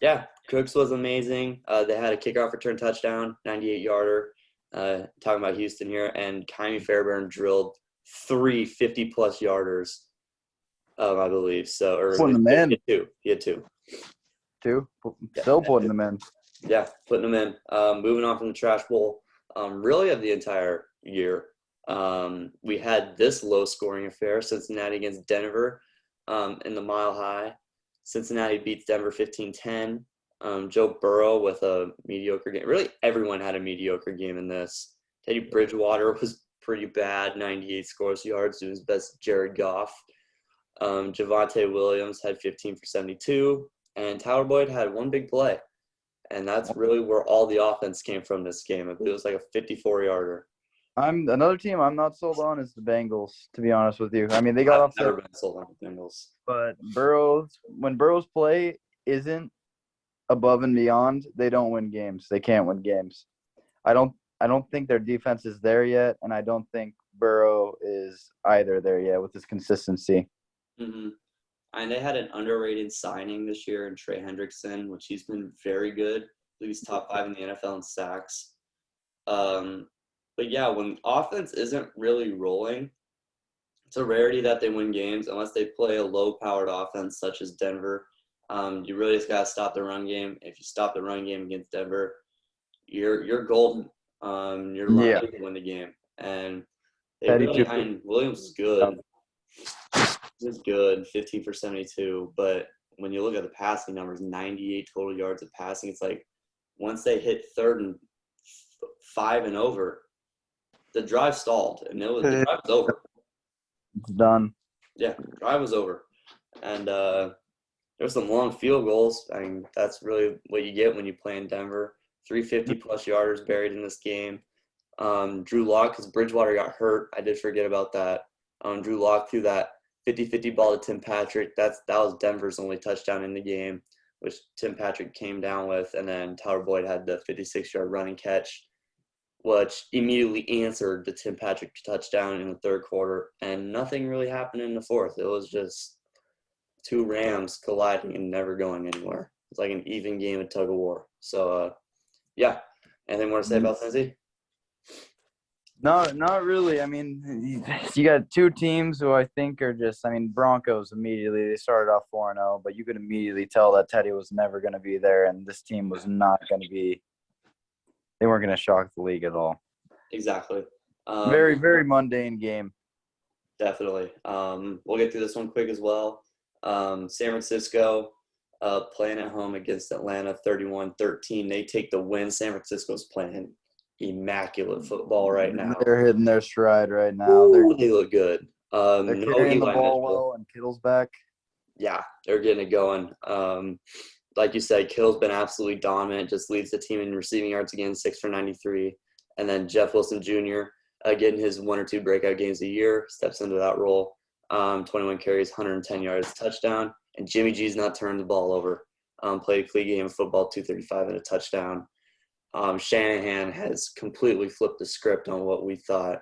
Yeah, Cooks was amazing. They had a kickoff return touchdown, 98-yarder. Talking about Houston here, and Kymie Fairbairn drilled 3 50-plus yarders, I believe. So, or putting them in. He had two. Still putting them in. Yeah, putting them in. Moving on from the trash bowl, really of the entire year. We had this low-scoring affair, Cincinnati against Denver in the Mile High. Cincinnati beats Denver 15-10. Joe Burrow with a mediocre game. Really, everyone had a mediocre game in this. Teddy Bridgewater was pretty bad, 98 scores yards to his best Jared Goff. Javonte Williams had 15 for 72. And Tyler Boyd had one big play. And that's really where all the offense came from this game. I believe it was like a 54-yarder. Another team I'm not sold on is the Bengals, to be honest with you. I mean, they got off never been sold on the Bengals. But when Burrow's play isn't above and beyond, they don't win games. They can't win games. I don't think their defense is there yet, and I don't think Burrow is either there yet with his consistency. Mm-hmm. And they had an underrated signing this year in Trey Hendrickson, which he's been very good. I believe he's top 5 in the NFL in sacks. But yeah, when offense isn't really rolling, it's a rarity that they win games unless they play a low-powered offense such as Denver. You really just got to stop the run game. If you stop the run game against Denver, you're golden. You're lucky to win the game. And Williams is good. He was good, 15 for 72. But when you look at the passing numbers, 98 total yards of passing, it's like once they hit 3rd and 5 and over, the drive stalled, and the drive was over. It's done. Yeah, drive was over. And there's some long field goals. I mean, that's really what you get when you play in Denver. 350-plus yarders buried in this game. Drew Lock, because Bridgewater got hurt. I did forget about that. Drew Lock threw that 50-50 ball to Tim Patrick. That was Denver's only touchdown in the game, which Tim Patrick came down with. And then Tyler Boyd had the 56-yard running catch, which immediately answered the Tim Patrick touchdown in the 3rd quarter. And nothing really happened in the 4th. It was just 2 Rams colliding and never going anywhere. It's like an even game of tug of war. So, yeah. Anything more to say about Tennessee? No, not really. I mean, you got 2 teams who I think are just – I mean, Broncos immediately, they started off 4-0, but you could immediately tell that Teddy was never going to be there, and this team was not going to be – they weren't going to shock the league at all. Exactly. Very, very mundane game. Definitely. We'll get through this one quick as well. San Francisco playing at home against Atlanta, 31-13. They take the win. San Francisco's playing immaculate football right now. They're hitting their stride right now. They look good. They're carrying the ball well, and Kittle's back. Yeah, they're getting it going. Like you said, Kittle's been absolutely dominant, just leads the team in receiving yards again, 6 for 93. And then Jeff Wilson Jr., getting his 1 or 2 breakout games a year, steps into that role. 21 carries, 110 yards, touchdown. And Jimmy G's not turned the ball over. Played a clean game of football, 235 and a touchdown. Shanahan has completely flipped the script on what we thought.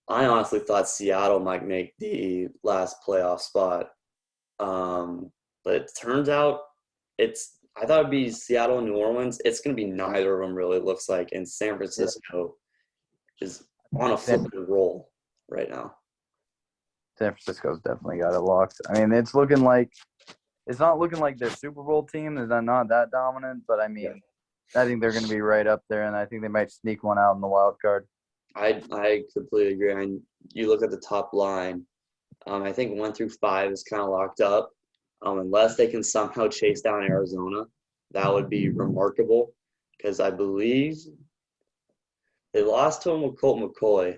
I honestly thought Seattle might make the last playoff spot. But it turns out I thought it'd be Seattle and New Orleans. It's going to be neither of them, really, it looks like. And San Francisco is on a flipping roll right now. San Francisco's definitely got it locked. I mean, it's not looking like their Super Bowl team. They're not that dominant, but I mean, I think they're going to be right up there, and I think they might sneak one out in the wild card. I completely agree. And you look at the top line. I think 1 through 5 is kind of locked up. Unless they can somehow chase down Arizona, that would be remarkable. Because I believe they lost to him with Colt McCoy,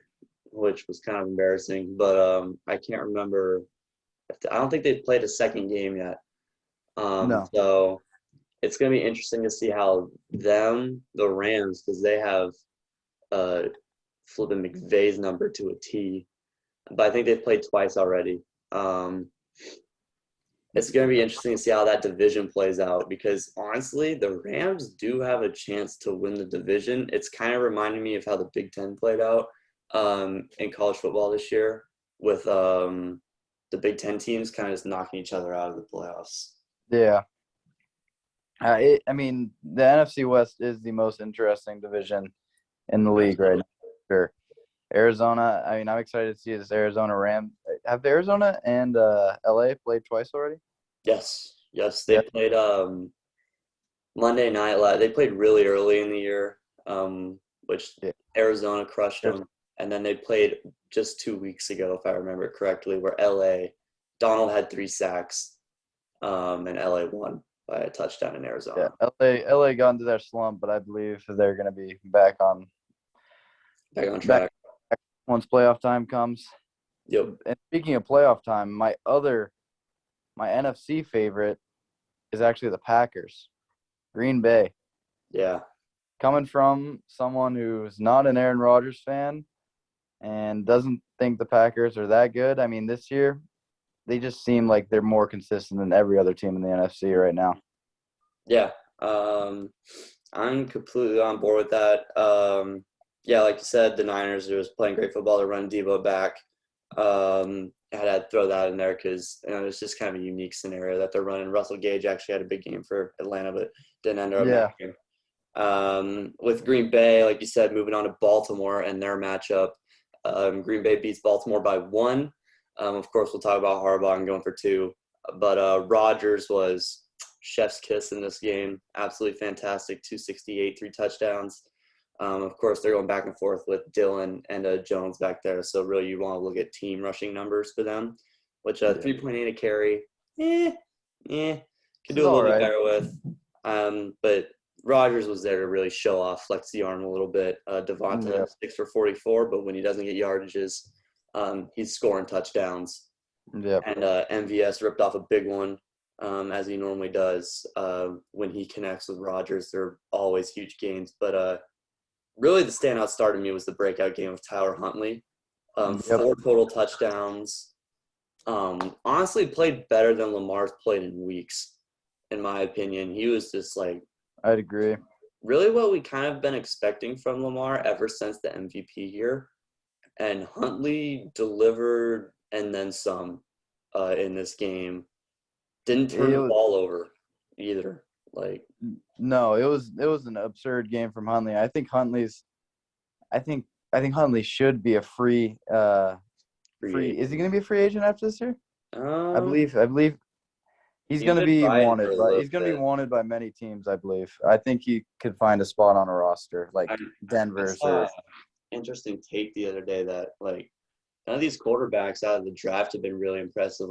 which was kind of embarrassing. But I can't remember. I don't think they've played a second game yet. No. So it's going to be interesting to see how the Rams, because they have flipping McVay's number to a T. But I think they've played twice already. It's going to be interesting to see how that division plays out because, honestly, the Rams do have a chance to win the division. It's kind of reminding me of how the Big Ten played out in college football this year with the Big Ten teams kind of just knocking each other out of the playoffs. Yeah. I mean, the NFC West is the most interesting division in the league right now. Sure. Arizona, I mean, I'm excited to see this Arizona Rams. Have Arizona and LA played twice already? Yes. They played Monday night. They played really early in the year, which Arizona crushed them. And then they played just 2 weeks ago, if I remember correctly, where Donald had 3 sacks, and LA won by a touchdown in Arizona. Yeah, LA got into their slump, but I believe they're going to be back on track. Once playoff time comes. Yep. And speaking of playoff time, my NFC favorite is actually the Packers. Green Bay. Yeah. Coming from someone who's not an Aaron Rodgers fan and doesn't think the Packers are that good. I mean, this year, they just seem like they're more consistent than every other team in the NFC right now. Yeah. I'm completely on board with that. Yeah, like you said, the Niners are just playing great football. They're running Debo back. I had to throw that in there because it's just kind of a unique scenario that they're running. Russell Gage actually had a big game for Atlanta, but didn't end up matching. With Green Bay, like you said, moving on to Baltimore and their matchup. Green Bay beats Baltimore by 1. Of course, we'll talk about Harbaugh and going for 2. But Rodgers was chef's kiss in this game. Absolutely fantastic. 268, 3 touchdowns. Of course, they're going back and forth with Dillon and Jones back there. So really, you want to look at team rushing numbers for them, which 3.8 a carry, could do a little bit better with. But Rodgers was there to really show off, flex the arm a little bit. Devonta 6 for 44, but when he doesn't get yardages, he's scoring touchdowns. Yep. And MVS ripped off a big one, as he normally does. When he connects with Rodgers, they're always huge games. But really, the standout star to me was the breakout game of Tyler Huntley. 4 total touchdowns. Honestly, played better than Lamar's played in weeks, in my opinion. He was just like – I'd agree. Really what we kind of been expecting from Lamar ever since the MVP year. And Huntley delivered and then some in this game. Didn't turn the ball over either. No, it was an absurd game from Huntley. I think Huntley should be a free. Is he going to be a free agent after this year? I believe he's going to be wanted. He's going to be wanted by many teams. I believe. I think he could find a spot on a roster like Denver's. Interesting take the other day that none of these quarterbacks out of the draft have been really impressive.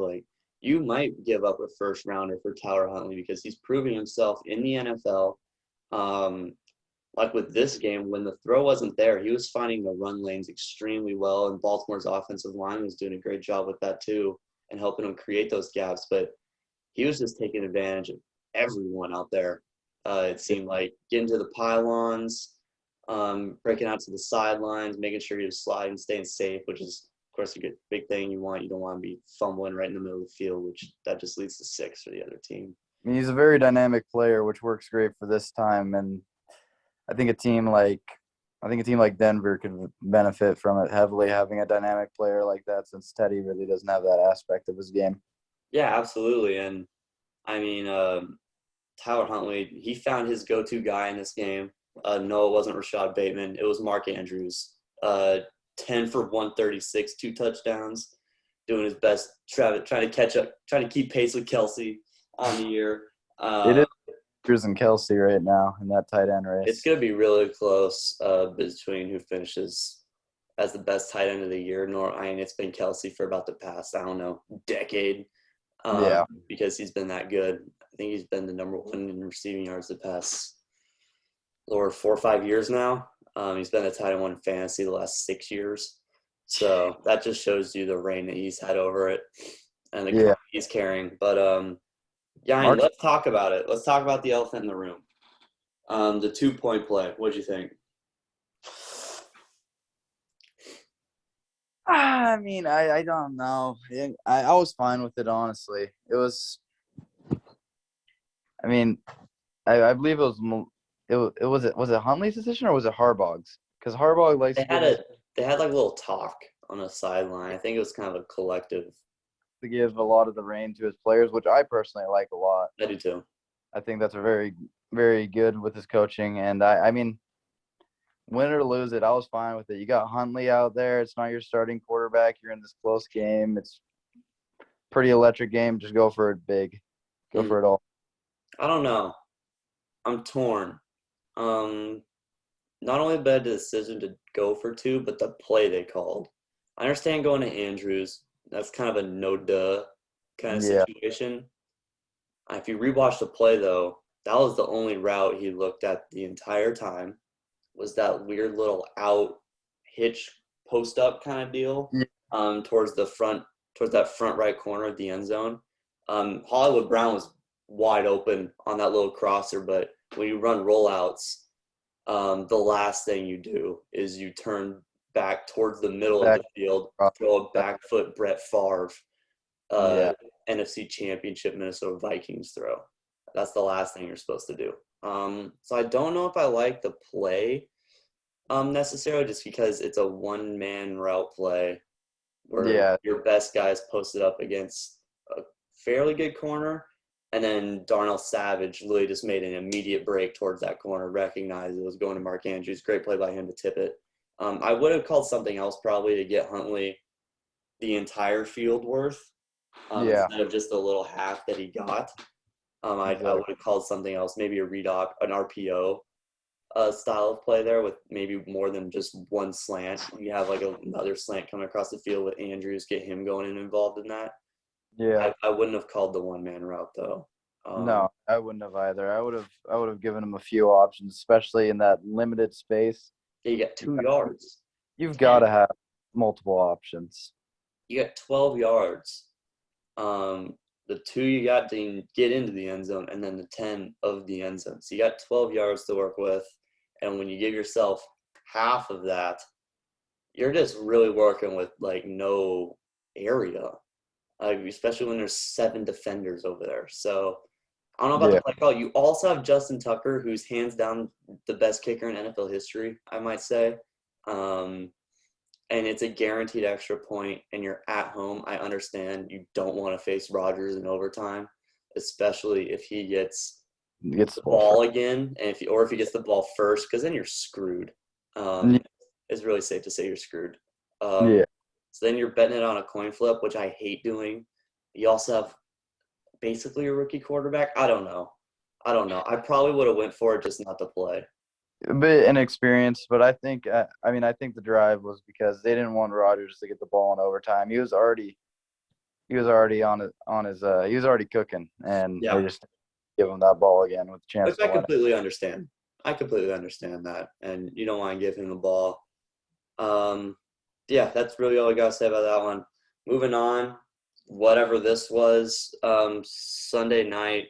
You might give up a first rounder for Tyler Huntley because he's proving himself in the NFL. With this game, when the throw wasn't there, he was finding the run lanes extremely well, and Baltimore's offensive line was doing a great job with that too and helping him create those gaps. But he was just taking advantage of everyone out there. It seemed like getting to the pylons, breaking out to the sidelines, making sure he was sliding, staying safe, which is, of course, a good big thing you want. You don't want to be fumbling right in the middle of the field, which that just leads to 6 for the other team. I mean, he's a very dynamic player, which works great for this time. And I think a team like Denver could benefit from it heavily, having a dynamic player like that, since Teddy really doesn't have that aspect of his game. Yeah, absolutely. And I mean, Tyler Huntley, he found his go-to guy in this game. No, it wasn't Rashad Bateman. It was Mark Andrews. 10 for 136, 2 touchdowns. doing his best, trying to catch up, trying to keep pace with Kelsey on the year. It is Cruz and Kelsey right now in that tight end race. It's going to be really close between who finishes as the best tight end of the year. It's been Kelsey for about the past, I don't know, decade. Because he's been that good. I think he's been the number one in receiving yards the past, Lord, 4 or 5 years now. He's been the tight end one in fantasy the last 6 years. So that just shows you the reign that he's had over it and the company he's carrying. But, let's talk about it. Let's talk about the elephant in the room. The 2-point play. What'd you think? I mean, I don't know. I was fine with it, honestly. It was – I mean, I believe it was it Huntley's decision or was it Harbaugh's? Because Harbaugh likes they had like a little talk on a sideline. I think it was kind of a collective. To give a lot of the reign to his players, which I personally like a lot. I do too. I think that's a very, very good with his coaching. And I mean, win or lose it, I was fine with it. You got Huntley out there. It's not your starting quarterback. You're in this close game. It's pretty electric game. Just go for it big. Go for it all. I don't know. I'm torn. Not only about the decision to go for 2, but the play they called. I understand going to Andrews. That's kind of a no-duh kind of situation. If you rewatch the play, though, that was the only route he looked at the entire time, was that weird little out hitch post-up kind of deal towards that front right corner of the end zone. Hollywood Brown was wide open on that little crosser, but when you run rollouts, the last thing you do is you turn back towards the middle of the field, throw a back foot Brett Favre NFC Championship Minnesota Vikings throw. That's the last thing you're supposed to do. So I don't know if I like the play necessarily, just because it's a one-man route play where your best guys posted up against a fairly good corner, and then Darnell Savage literally just made an immediate break towards that corner, recognized it was going to Mark Andrews. Great play by him to tip it. I would have called something else probably to get Huntley the entire field worth instead of just the little half that he got. I would have called something else, maybe an RPO style of play there with maybe more than just one slant. You have like another slant coming across the field with Andrews, get him going and involved in that. Yeah. I wouldn't have called the one-man route, though. No, I wouldn't have either. I would have given him a few options, especially in that limited space. Yeah, you got 2 yards. You've got to have multiple options. You got 12 yards. The 2 you got to get into the end zone, and then the 10 of the end zone. So you got 12 yards to work with, and when you give yourself half of that, you're just really working with, like, no area, especially when there's 7 defenders over there. So I don't know about the play call. You also have Justin Tucker, who's hands down the best kicker in NFL history, I might say. And it's a guaranteed extra point, and you're at home. I understand you don't want to face Rodgers in overtime, especially if he gets the ball again, and if he gets the ball first, because then you're screwed. It's really safe to say you're screwed. So then you're betting it on a coin flip, which I hate doing. You also have basically a rookie quarterback. I don't know. I probably would have went for it, just not to play. A bit inexperienced, but I think I think the drive was because they didn't want Rodgers to get the ball in overtime. He was already cooking, and they just give him that ball again with a chance. Which I completely understand. I completely understand that, and you don't want to give him the ball. That's really all I got to say about that one. Moving on, whatever this was, Sunday night,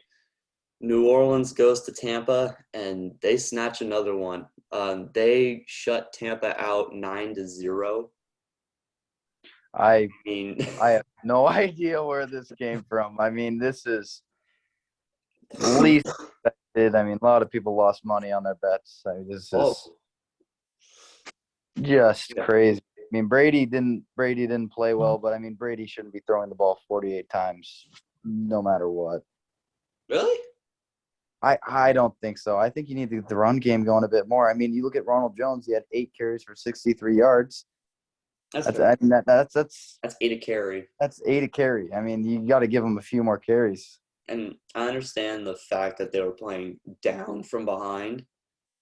New Orleans goes to Tampa, and they snatch another one. They shut Tampa out 9-0. I have no idea where this came from. I mean, this is least expected. I mean, a lot of people lost money on their bets. This is just crazy. I mean, Brady didn't play well, but I mean, Brady shouldn't be throwing the ball 48 times, no matter what. Really? I don't think so. I think you need to get the run game going a bit more. I mean, you look at Ronald Jones, he had 8 carries for 63 yards. That's fair. I mean, That's 8 a carry. That's 8 a carry. I mean, you got to give him a few more carries. And I understand the fact that they were playing down from behind,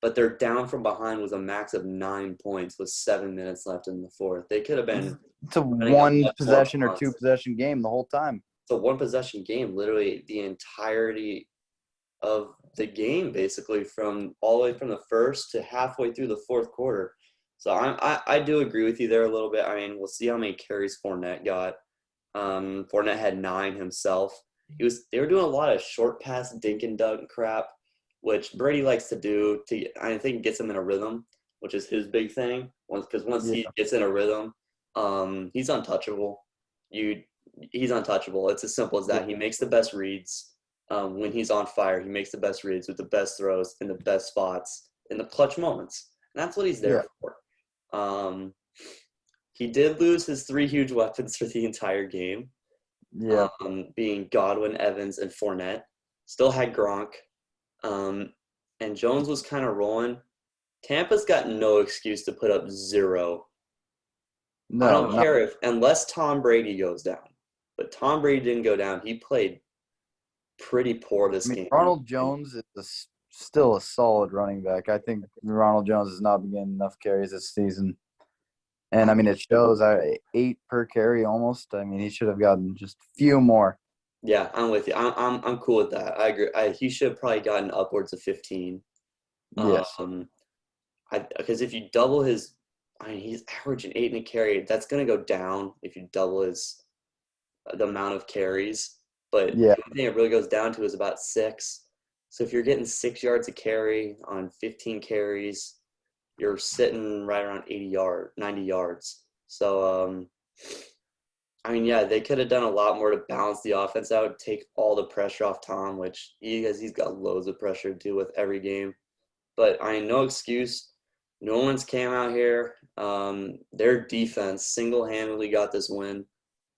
but they're down from behind with a max of 9 points with 7 minutes left in the fourth. They could have been. It's a running up one much more possession or punts. two possession game the whole time. It's a one possession game, literally the entirety of the game, basically from all the way from the first to halfway through the fourth quarter. So I do agree with you there a little bit. I mean, we'll see how many carries Fournette got. Fournette had 9 himself. They were doing a lot of short pass dink and dunk crap, which Brady likes to do. I think gets him in a rhythm, which is his big thing. Because once he gets in a rhythm, he's untouchable. He's untouchable. It's as simple as that. He makes the best reads. When he's on fire, he makes the best reads with the best throws in the best spots in the clutch moments. And that's what he's there for. He did lose his 3 huge weapons for the entire game, being Godwin, Evans, and Fournette. Still had Gronk. And Jones was kind of rolling. Tampa's got no excuse to put up 0. I don't care unless Tom Brady goes down. But Tom Brady didn't go down. He played pretty poor this game. Ronald Jones is still a solid running back. I think Ronald Jones has not been getting enough carries this season. And, I mean, it shows 8 per carry almost. I mean, he should have gotten just a few more. Yeah, I'm with you. I'm cool with that. I agree. He should have probably gotten upwards of 15. Yes. Because if you double his – I mean, he's averaging 8 in a carry. That's going to go down if you double the amount of carries. But the only thing it really goes down to is about 6. So if you're getting 6 yards a carry on 15 carries, you're sitting right around 90 yards. So, I mean, yeah, they could have done a lot more to balance the offense out, take all the pressure off Tom, which he's got loads of pressure to deal with every game. But, I mean, no excuse. New Orleans came out here. Their defense single-handedly got this win.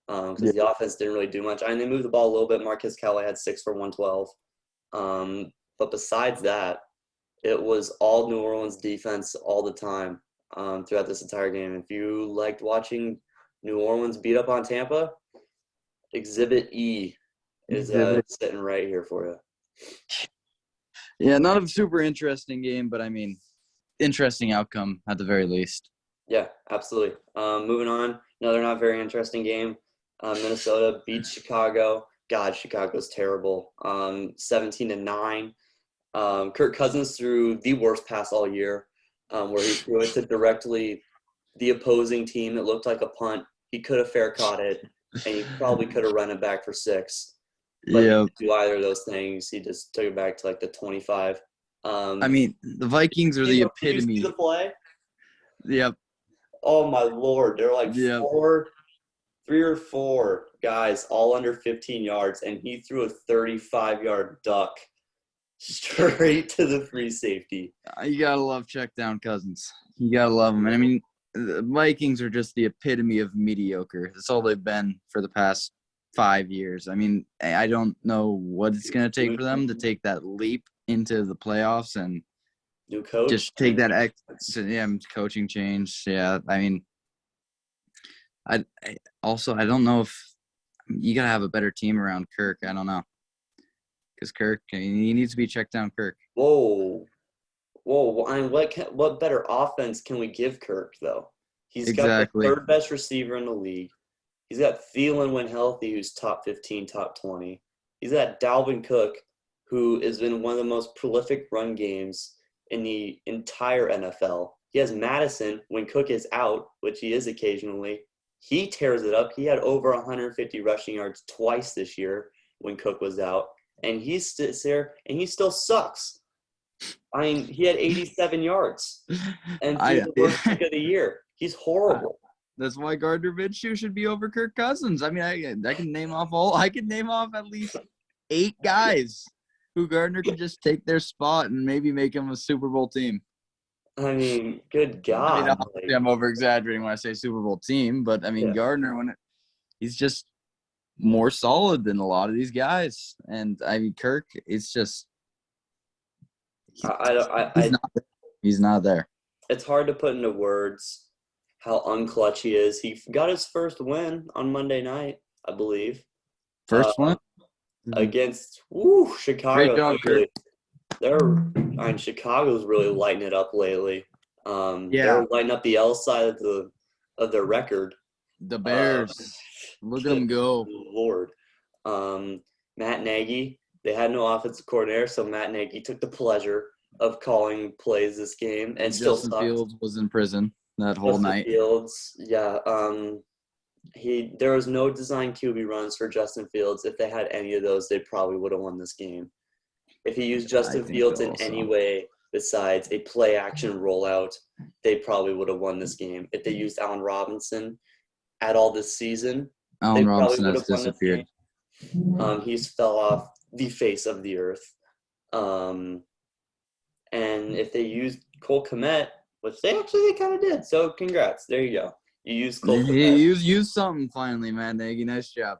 Because the offense didn't really do much. I mean, they moved the ball a little bit. Marquez Callaway had 6 for 112. But besides that, it was all New Orleans defense all the time throughout this entire game. If you liked watching New Orleans beat up on Tampa, Exhibit E is sitting right here for you. Yeah, not a super interesting game, but, I mean, interesting outcome at the very least. Yeah, absolutely. Moving on, another not very interesting game. Minnesota beats Chicago. God, Chicago's terrible. 17-9. Kirk Cousins threw the worst pass all year, where he threw it to directly the opposing team. It looked like a punt. He could have fair caught it, and he probably could have run it back for 6. But he didn't do either of those things. He just took it back to like the 25. I mean, the Vikings are the epitome. Did you see the play? Yep. Oh, my Lord. They're like 3 or 4 guys all under 15 yards, and he threw a 35-yard duck straight to the free safety. You got to love check down Cousins. You got to love them. And, I mean, the Vikings are just the epitome of mediocre. That's all they've been for the past 5 years. I mean, I don't know what it's going to take for them to take that leap into the playoffs and new coach. Just take that coaching change. Yeah, I mean, I don't know if you got to have a better team around Kirk. I don't know. Because Kirk, he needs to be checked down, Kirk. Whoa. I mean, what better offense can we give Kirk, though? He's got the 3rd best receiver in the league. He's got Thielen when healthy, who's top 15, top 20. He's got Dalvin Cook, who has been one of the most prolific run games in the entire NFL. He has Madison when Cook is out, which he is occasionally. He tears it up. He had over 150 rushing yards twice this year when Cook was out. And he sits there, and he still sucks. I mean, he had 87 yards and threw the worst pick of the year. He's horrible. That's why Gardner Minshew should be over Kirk Cousins. I mean, I can name off at least 8 guys who Gardner can just take their spot and maybe make him a Super Bowl team. I mean, good God. I mean, obviously I'm over-exaggerating when I say Super Bowl team, but, I mean, Gardner, he's just more solid than a lot of these guys. And, I mean, Kirk, it's just he's not there. He's not there. It's hard to put into words how unclutch he is. He got his first win on Monday night, I believe. First one? Against Great Chicago. job, Kirk. Chicago's really lighting it up lately. They're lighting up the L side of their record. The Bears. Look at them go. Lord. Matt Nagy, they had no offensive coordinator, so Matt Nagy took the pleasure of calling plays this game and still Justin sucked. Fields was in prison that whole night. Fields, yeah. There was no design QB runs for Justin Fields. If they had any of those, they probably would have won this game. If he used Justin Fields in any way besides a play action rollout, they probably would have won this game. If they used Allen Robinson at all this season, Allen Robinson has disappeared. He's fell off the face of the earth. And if they used Cole Kmet, which they kind of did, so congrats. There you go. You used Cole Kmet. You used something finally, man. Nagy, nice job.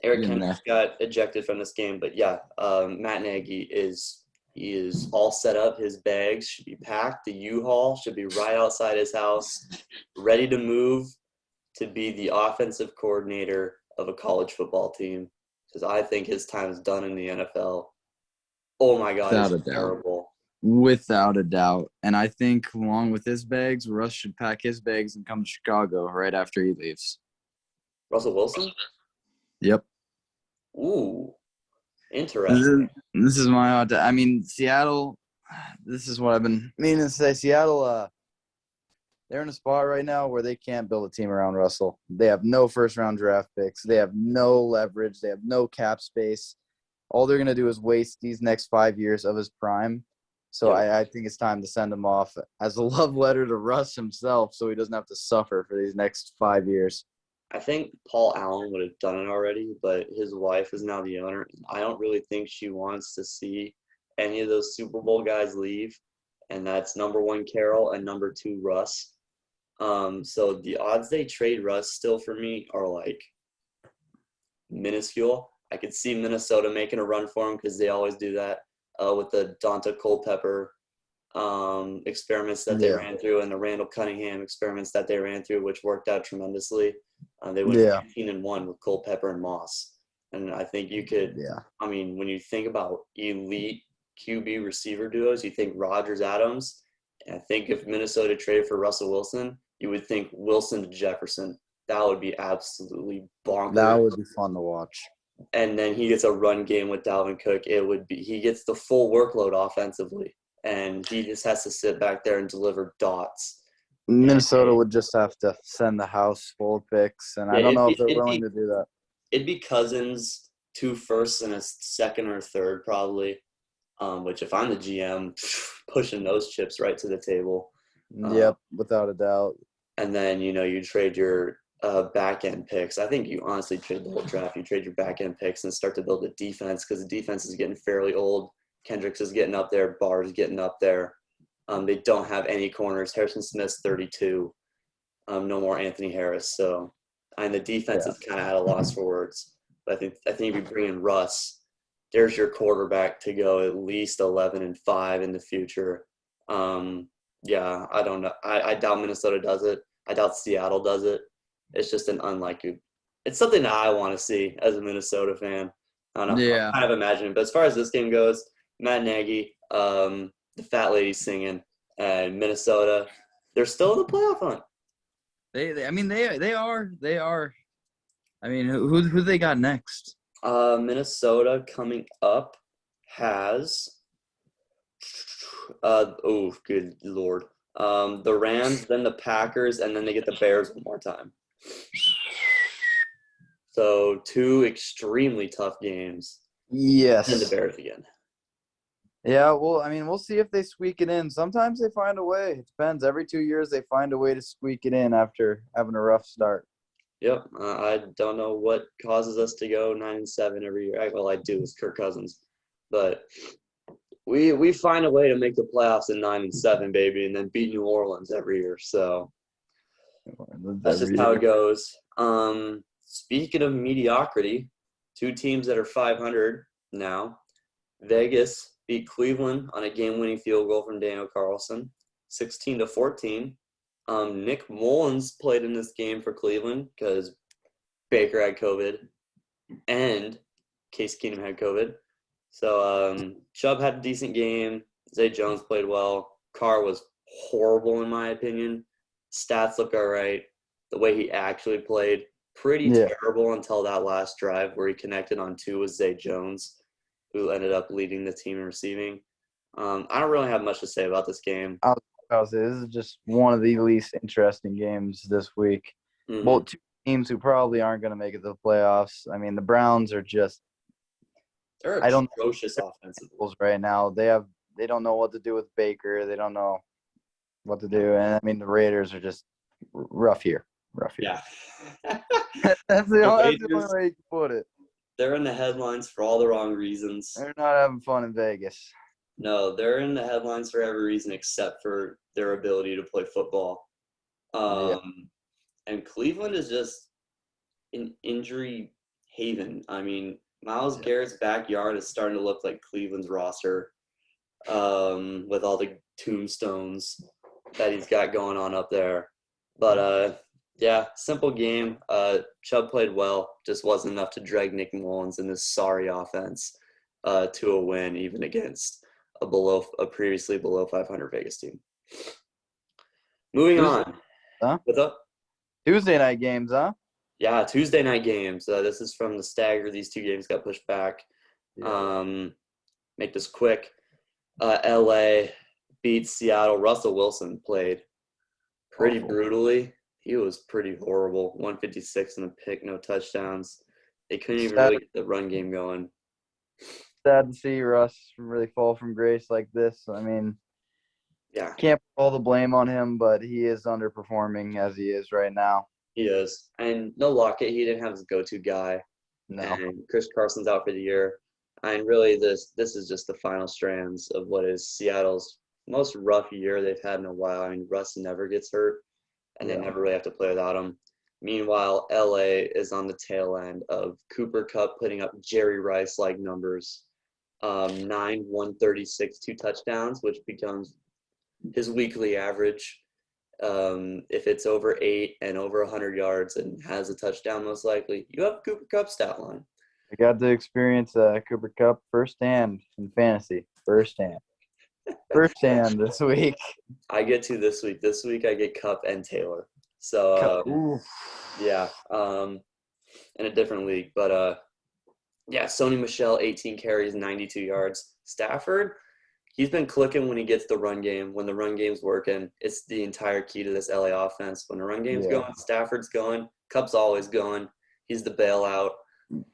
Eric Kendricks got ejected from this game, but yeah, Matt Nagy is all set up. His bags should be packed. The U-Haul should be right outside his house, ready to move to be the offensive coordinator of a college football team, because I think his time is done in the NFL. Oh my God, it's terrible. Without a doubt. And I think along with his bags, Russ should pack his bags and come to Chicago right after he leaves. Russell Wilson? Yep. Ooh, interesting. This is my odd. I mean, Seattle, this is what I've been meaning to say. Seattle, they're in a spot right now where they can't build a team around Russell. They have no first-round draft picks. They have no leverage. They have no cap space. All they're going to do is waste these next 5 years of his prime. So I think it's time to send him off as a love letter to Russ himself so he doesn't have to suffer for these next 5 years. I think Paul Allen would have done it already, but his wife is now the owner. I don't really think she wants to see any of those Super Bowl guys leave, and that's number 1, Carroll, and number 2, Russ. So the odds they trade Russ still for me are like minuscule. I could see Minnesota making a run for him because they always do that with the Donta Culpepper experiments that they ran through and the Randall Cunningham experiments that they ran through, which worked out tremendously. They went 15-1 with Culpepper and Moss. And I think you could I mean, when you think about elite QB receiver duos, you think Rodgers-Adams. And I think if Minnesota traded for Russell Wilson, you would think Wilson to Jefferson. That would be absolutely bonkers. That would be fun to watch. And then he gets a run game with Dalvin Cook. He gets the full workload offensively, and he just has to sit back there and deliver dots. Minnesota would just have to send the house full of picks, and I don't know if they're willing to do that. It'd be Cousins, 2 firsts and a second or third probably, which if I'm the GM, pushing those chips right to the table. Yep, without a doubt. And then, you trade your back-end picks. I think you honestly trade the whole draft. You trade your back-end picks and start to build a defense because the defense is getting fairly old. Kendricks is getting up there. Barr is getting up there. They don't have any corners. Harrison Smith's 32. No more Anthony Harris. So, and the defense is kind of at a loss for words. But I think if you bring in Russ, there's your quarterback to go at least 11-5 in the future. I don't know. I doubt Minnesota does it. I doubt Seattle does it. It's just an unlikely. It's something that I want to see as a Minnesota fan. I don't know. Yeah. I kind of imagine it. But as far as this game goes, Matt Nagy, the fat lady singing, and Minnesota, they're still in the playoff hunt. They are. I mean, who they got next? Minnesota coming up has good Lord. The Rams, then the Packers, and then they get the Bears one more time. So 2 extremely tough games. Yes. And the Bears again. Yeah, well, I mean, we'll see if they squeak it in. Sometimes they find a way. It depends. Every 2 years they find a way to squeak it in after having a rough start. Yep. I don't know what causes us to go 9-7 every year. Well, I do. It's Kirk Cousins. But we find a way to make the playoffs in 9-7, baby, and then beat New Orleans every year. So that's just how it goes. Speaking of mediocrity, 2 teams that are 500 now. Vegas beat Cleveland on a game-winning field goal from Daniel Carlson, 16-14. Nick Mullins played in this game for Cleveland because Baker had COVID and Case Keenum had COVID. So Chubb had a decent game. Zay Jones played well. Carr was horrible in my opinion. Stats look all right. The way he actually played, pretty terrible until that last drive where he connected on two with Zay Jones, who ended up leading the team in receiving. I don't really have much to say about this game. This is just one of the least interesting games this week. Mm-hmm. Well, two teams who probably aren't going to make it to the playoffs. I mean, the Browns are just they're atrocious offensively right now. They don't know what to do with Baker. They don't know what to do. And I mean, the Raiders are just rough here. Yeah. That's the only way you can put it. They're in the headlines for all the wrong reasons. They're not having fun in Vegas. No, they're in the headlines for every reason except for their ability to play football. And Cleveland is just an injury haven. I mean, Myles Garrett's backyard is starting to look like Cleveland's roster with all the tombstones that he's got going on up there. But, simple game. Chubb played well. Just wasn't enough to drag Nick Mullins in this sorry offense to a win, even against a previously below 500 Vegas team. Moving on. What's up? Tuesday night games, huh? Yeah, Tuesday night games. This is from the stagger. These two games got pushed back. Yeah. Make this quick. LA beat Seattle. Russell Wilson played pretty brutally. He was pretty horrible. 156 and a pick, no touchdowns. They couldn't even really get the run game going. Sad to see Russ really fall from grace like this. I mean, can't put all the blame on him, but he is underperforming as he is right now. He is. And no Lockett, he didn't have his go-to guy. No. And Chris Carson's out for the year. And really, this is just the final strands of what is Seattle's most rough year they've had in a while. I mean, Russ never gets hurt, and they never really have to play without him. Meanwhile, LA is on the tail end of Cooper Kupp putting up Jerry Rice-like numbers. 9, 136, 2 touchdowns, which becomes his weekly average. If it's over 8 and over 100 yards and has a touchdown, most likely, you have Cooper Kupp stat line. I got to experience Cooper Kupp firsthand in fantasy. Firsthand this week. I get to this week. This week I get Kupp and Taylor. So, in a different league. But, Sony Michel, 18 carries, 92 yards. Stafford, he's been clicking when he gets the run game. When the run game's working, it's the entire key to this LA offense. When the run game's going, Stafford's going. Kupp's always going. He's the bailout.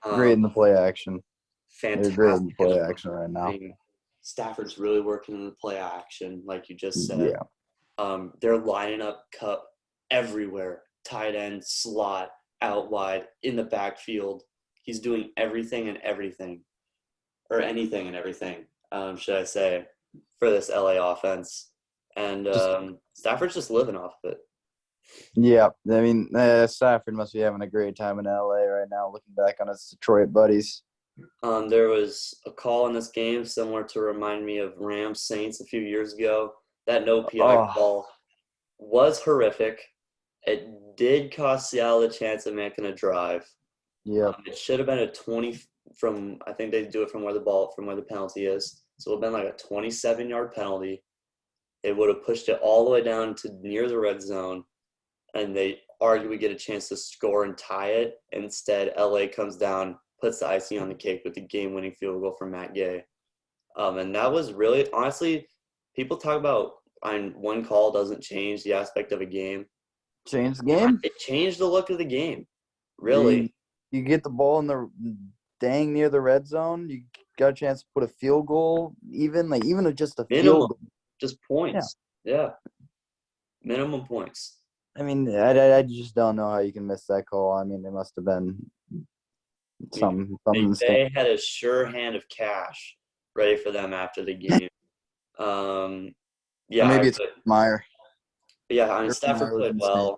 Great in the play action. Fantastic. They're great in the play action right now. I mean, Stafford's really working in the play action, like you just said. Yeah. They're lining up Kupp everywhere. Tight end, slot, out wide, in the backfield. He's doing everything and everything. Or anything and everything, should I say, for this LA offense. And Stafford's just living off of it. Yeah, I mean, Stafford must be having a great time in LA right now, looking back on his Detroit buddies. There was a call in this game similar to remind me of Rams Saints a few years ago. That no PI call was horrific. It did cost Seattle a chance of making a drive. Yeah, it should have been a 20 from. I think they do it from where the penalty is. So it would have been like a 27-yard penalty. It would have pushed it all the way down to near the red zone. And they arguably get a chance to score and tie it. Instead, LA comes down, puts the icing on the cake with the game-winning field goal from Matt Gay. And that was really, honestly, people talk about one call doesn't change the aspect of a game. Change the game? It changed the look of the game, really. You get the ball in the dang near the red zone, you got a chance to put a field goal, even just a field goal. Just points. Yeah. Minimum points. I mean, I just don't know how you can miss that call. I mean, it must have been something. They had a sure hand of cash ready for them after the game. Maybe it's Meyer. Yeah, I mean, Stafford played well.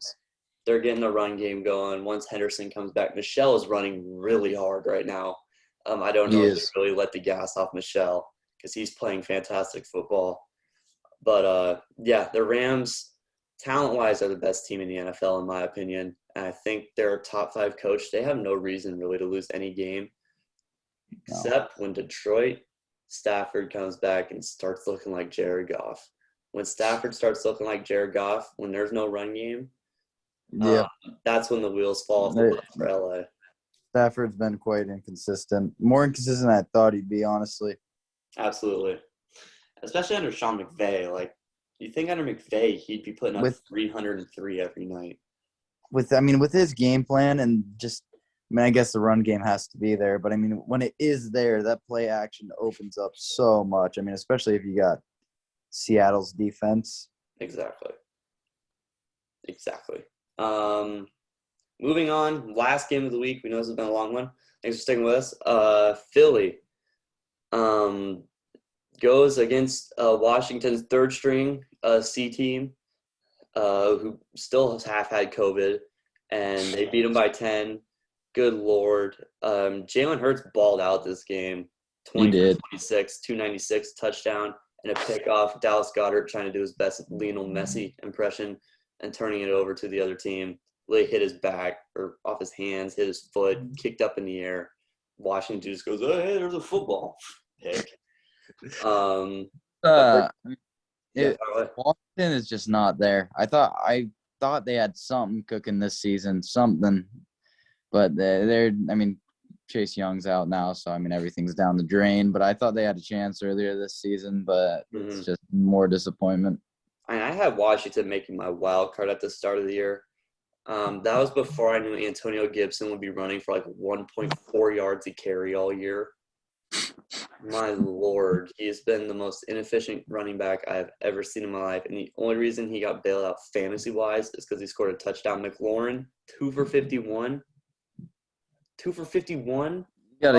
They're getting the run game going. Once Henderson comes back, Michelle is running really hard right now. I don't know if they really let the gas off Michelle because he's playing fantastic football. But, the Rams talent-wise, they're the best team in the NFL, in my opinion. And I think they're a top 5 coach. They have no reason really to lose any game, except when Detroit, Stafford comes back and starts looking like Jared Goff. When Stafford starts looking like Jared Goff, when there's no run game, that's when the wheels fall off the bus for LA. Stafford's been quite inconsistent. More inconsistent than I thought he'd be, honestly. Absolutely. Especially under Sean McVay. Like, you think under McVay he'd be putting up 303 every night. With his game plan and just – I guess the run game has to be there. But, when it is there, that play action opens up so much. Especially if you got Seattle's defense. Exactly. Moving on, last game of the week. We know this has been a long one. Thanks for sticking with us. Philly goes against Washington's third-string C team, who still has half had COVID, and they beat them by 10. Good Lord. Jalen Hurts balled out this game. 20 for 26, 296, touchdown, and a pick off. Dallas Goedert trying to do his best Lionel Messi impression and turning it over to the other team. Really hit his back or off his hands, hit his foot, kicked up in the air. Washington just goes, oh, hey, there's a football. Pick. Washington is just not there. I thought they had something cooking this season, but they're Chase Young's out now, so everything's down the drain. But I thought they had a chance earlier this season, but it's just more disappointment. I had Washington making my wild card at the start of the year. That was before I knew Antonio Gibson would be running for like 1.4 yards a carry all year. My Lord, he has been the most inefficient running back I've ever seen in my life. And the only reason he got bailed out fantasy-wise is because he scored a touchdown. McLaurin, 2 for 51. 2 for 51? You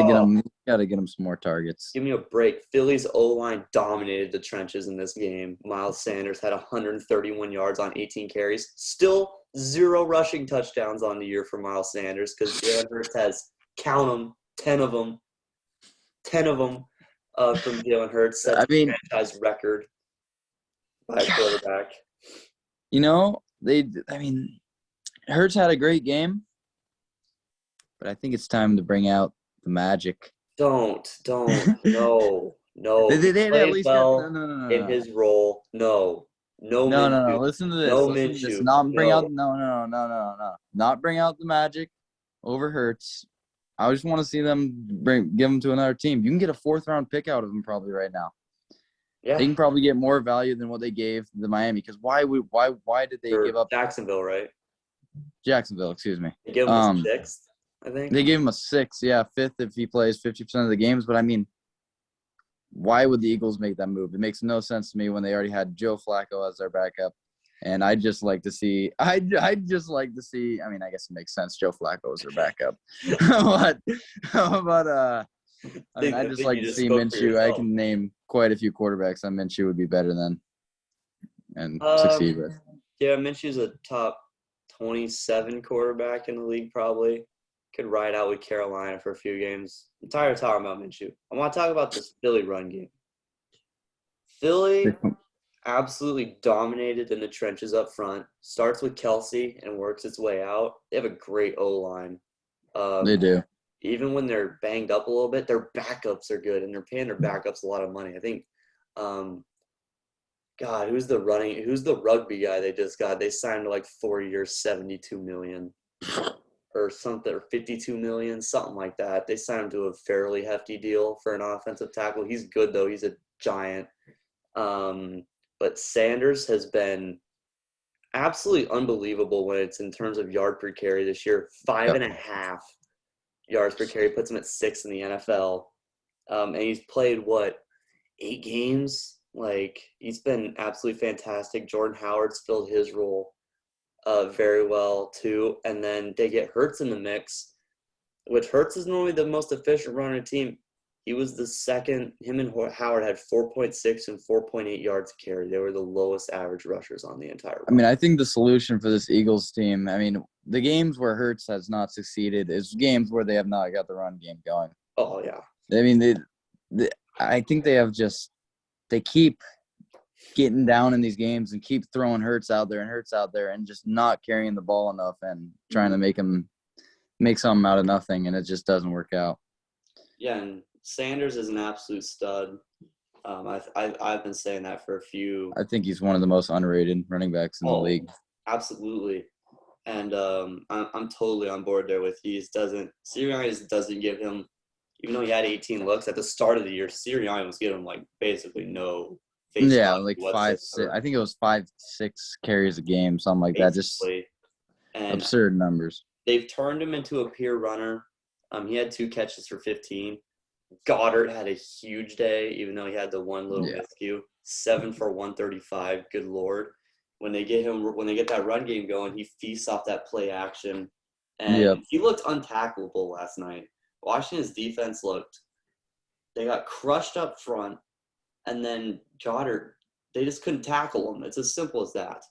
gotta get him some more targets. Give me a break. Philly's O-line dominated the trenches in this game. Miles Sanders had 131 yards on 18 carries. Still 0 rushing touchdowns on the year for Miles Sanders because Jalen Hurts has, count them, 10 of them. 10 of them from Jalen Hurts. That's a franchise record by a quarterback. Hurts had a great game, but I think it's time to bring out the magic. Don't. No. They at least well in his role. No. Listen to this. No Listen Minshew. to this. Not bring out the magic over Hurts. I just want to see them give him to another team. You can get a 4th-round pick out of him probably right now. Yeah. They can probably get more value than what they gave the Miami. Because why did they give up Jacksonville, right? Jacksonville, excuse me. They gave him a 6th, I think. They gave him a 6, 5th if he plays 50% of the games. But why would the Eagles make that move? It makes no sense to me when they already had Joe Flacco as their backup. And I'd just like to see I guess it makes sense. Joe Flacco is their backup. I'd just like to see Minshew. I can name quite a few quarterbacks that Minshew would be better than and succeed with. Yeah, Minshew's a top 27 quarterback in the league probably. Could ride out with Carolina for a few games. I'm tired of talking about Minshew. I want to talk about this Philly run game. Philly absolutely dominated in the trenches up front. Starts with Kelsey and works its way out. They have a great O-line. They do. Even when they're banged up a little bit, their backups are good, and they're paying their backups a lot of money. I think, who's the rugby guy they just got? They signed to like 4 years, $72 million or something, or $52 million, something like that. They signed him to a fairly hefty deal for an offensive tackle. He's good though. He's a giant. But Sanders has been absolutely unbelievable when it's in terms of yard per carry this year. 5.5 yards per carry puts him at 6th in the NFL. And he's played, 8 games? Like, he's been absolutely fantastic. Jordan Howard's filled his role very well, too. And then they get Hurts in the mix, which Hurts is normally the most efficient runner team. He was the second. Him and Howard had 4.6 and 4.8 yards to carry. They were the lowest average rushers on the entire run. I think the solution for this Eagles team, the games where Hurts has not succeeded is games where they have not got the run game going. Oh, yeah. I think they have they keep getting down in these games and keep throwing Hurts out there and just not carrying the ball enough and trying to make him make something out of nothing, and it just doesn't work out. Yeah, and Sanders is an absolute stud. I've been saying that for a few. I think he's one of the most underrated running backs in the league. Absolutely. And I'm totally on board there with Sirianni doesn't give him, even though he had 18 looks at the start of the year, Sirianni was giving him like basically no face. Yeah, like 5, 6. I think it was 5, 6 carries a game, something like basically. That. Just absurd numbers. They've turned him into a pure runner. He had 2 catches for 15. Goddard had a huge day, even though he had the one little miscue. 7 for 135. Good Lord. When they get that run game going, he feasts off that play action. And he looked untackleable last night. Washington's defense they got crushed up front, and then Goddard, they just couldn't tackle him. It's as simple as that.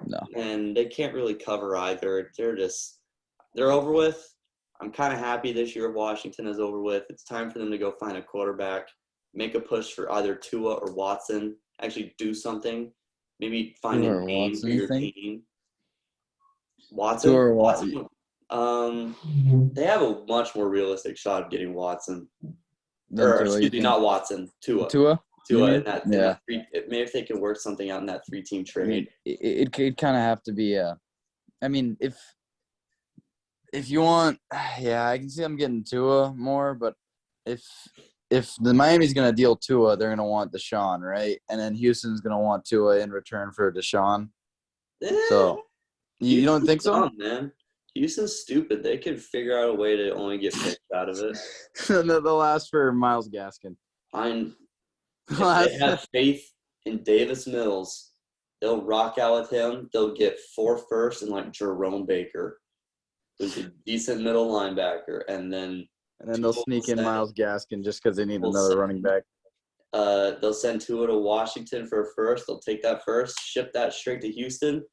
No. And they can't really cover either. They're over with. I'm kind of happy this year Washington is over with. It's time for them to go find a quarterback, make a push for either Tua or Watson, actually do something. Maybe find a name for your team. Watson? Tua or Watson? They have a much more realistic shot of getting Watson. Not Watson. Tua. Tua? In that maybe if they can work something out in that 3-team trade. It could kind of have to be if you want, I can see them getting Tua more, but if the Miami's going to deal Tua, they're going to want Deshaun, right? And then Houston's going to want Tua in return for Deshaun. So you don't think so? Dumb, man. Houston's stupid. They could figure out a way to only get picks out of it. They'll ask for Myles Gaskin. If they have faith in Davis Mills, they'll rock out with him. They'll get 4 firsts and like Jerome Baker, who's a decent middle linebacker, and then they'll sneak in Myles Gaskin just because they need another running back. They'll send Tua to Washington for a first. They'll take that first, ship that straight to Houston,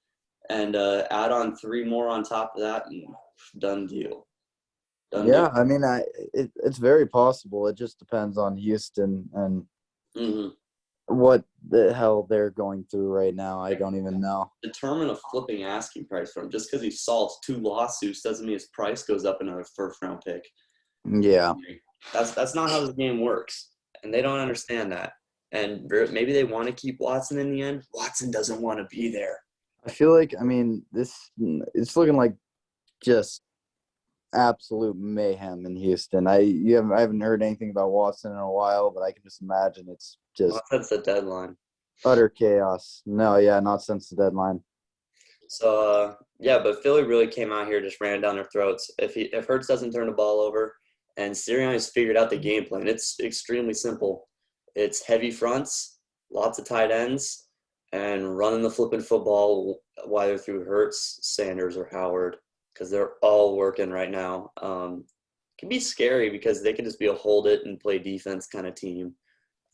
and add on 3 more on top of that, and done deal. I mean, it's very possible. It just depends on Houston and what the hell they're going through right now. I don't even know. Determine a flipping asking price for him. Just because he solves 2 lawsuits doesn't mean his price goes up another first-round pick. Yeah. That's not how this game works, and they don't understand that. And maybe they want to keep Watson in the end. Watson doesn't want to be there. I feel like, it's looking like just absolute mayhem in Houston. I haven't heard anything about Watson in a while, but I can just imagine it's just since the deadline. Utter chaos. No, not since the deadline. So but Philly really came out here, just ran down their throats. If Hurts doesn't turn the ball over, and Sirianni's figured out the game plan, it's extremely simple. It's heavy fronts, lots of tight ends, and running the flipping football whether through Hurts, Sanders, or Howard, because they're all working right now. It can be scary because they can just be a hold it and play defense kind of team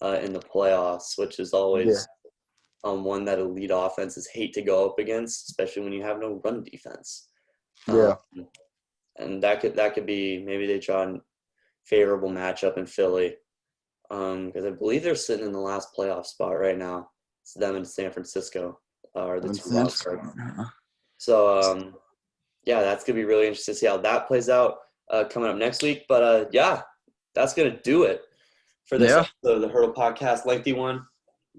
in the playoffs, which is always one that elite offenses hate to go up against, especially when you have no run defense. And that could be, maybe they draw a favorable matchup in Philly, because I believe they're sitting in the last playoff spot right now. It's them and San Francisco are the 2 wild cards. So that's gonna be really interesting to see how that plays out coming up next week. But that's gonna do it for this episode of the Hurdle Podcast, lengthy one.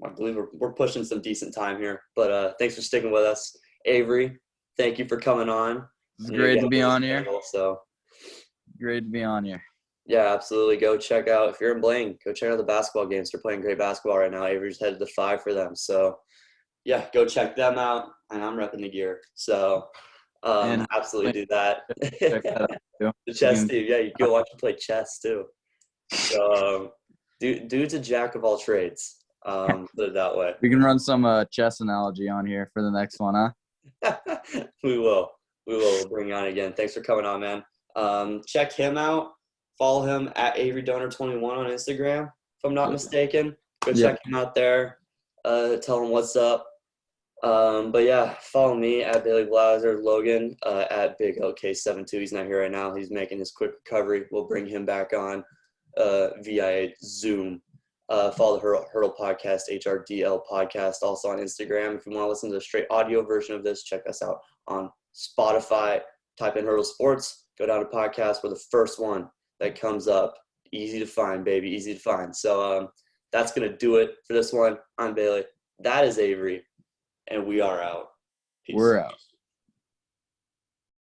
I believe we're pushing some decent time here, but thanks for sticking with us. Avery, thank you for coming on. It's great to be on here. Great to be on here. Yeah, absolutely. Go check out, if you're in Blaine, go check out the basketball games. They're playing great basketball right now. Avery's headed to 5 for them. So, go check them out. And I'm repping the gear. So, absolutely do that. Check that out too. The chess team. Yeah, you can go watch them play chess too. So, dude's a jack of all trades. Put it that way. We can run some chess analogy on here for the next one, huh? We will. We'll bring you on again. Thanks for coming on, man. Check him out. Follow him at Avery Dohner 21 on Instagram, if I'm not mistaken. Go check him out there. Tell him what's up. Follow me at Bailey Blauser, Logan at Big LK72. He's not here right now. He's making his quick recovery. We'll bring him back on via Zoom Follow the Hurdle Podcast, HRDL Podcast, also on Instagram. If you want to listen to the straight audio version of this, check us out on Spotify. Type in Hurdle Sports, go down to podcast. We're the first one that comes up. Easy to find, baby, easy to find. So that's going to do it for this one. I'm Bailey. That is Avery, and we are out. Peace. We're out.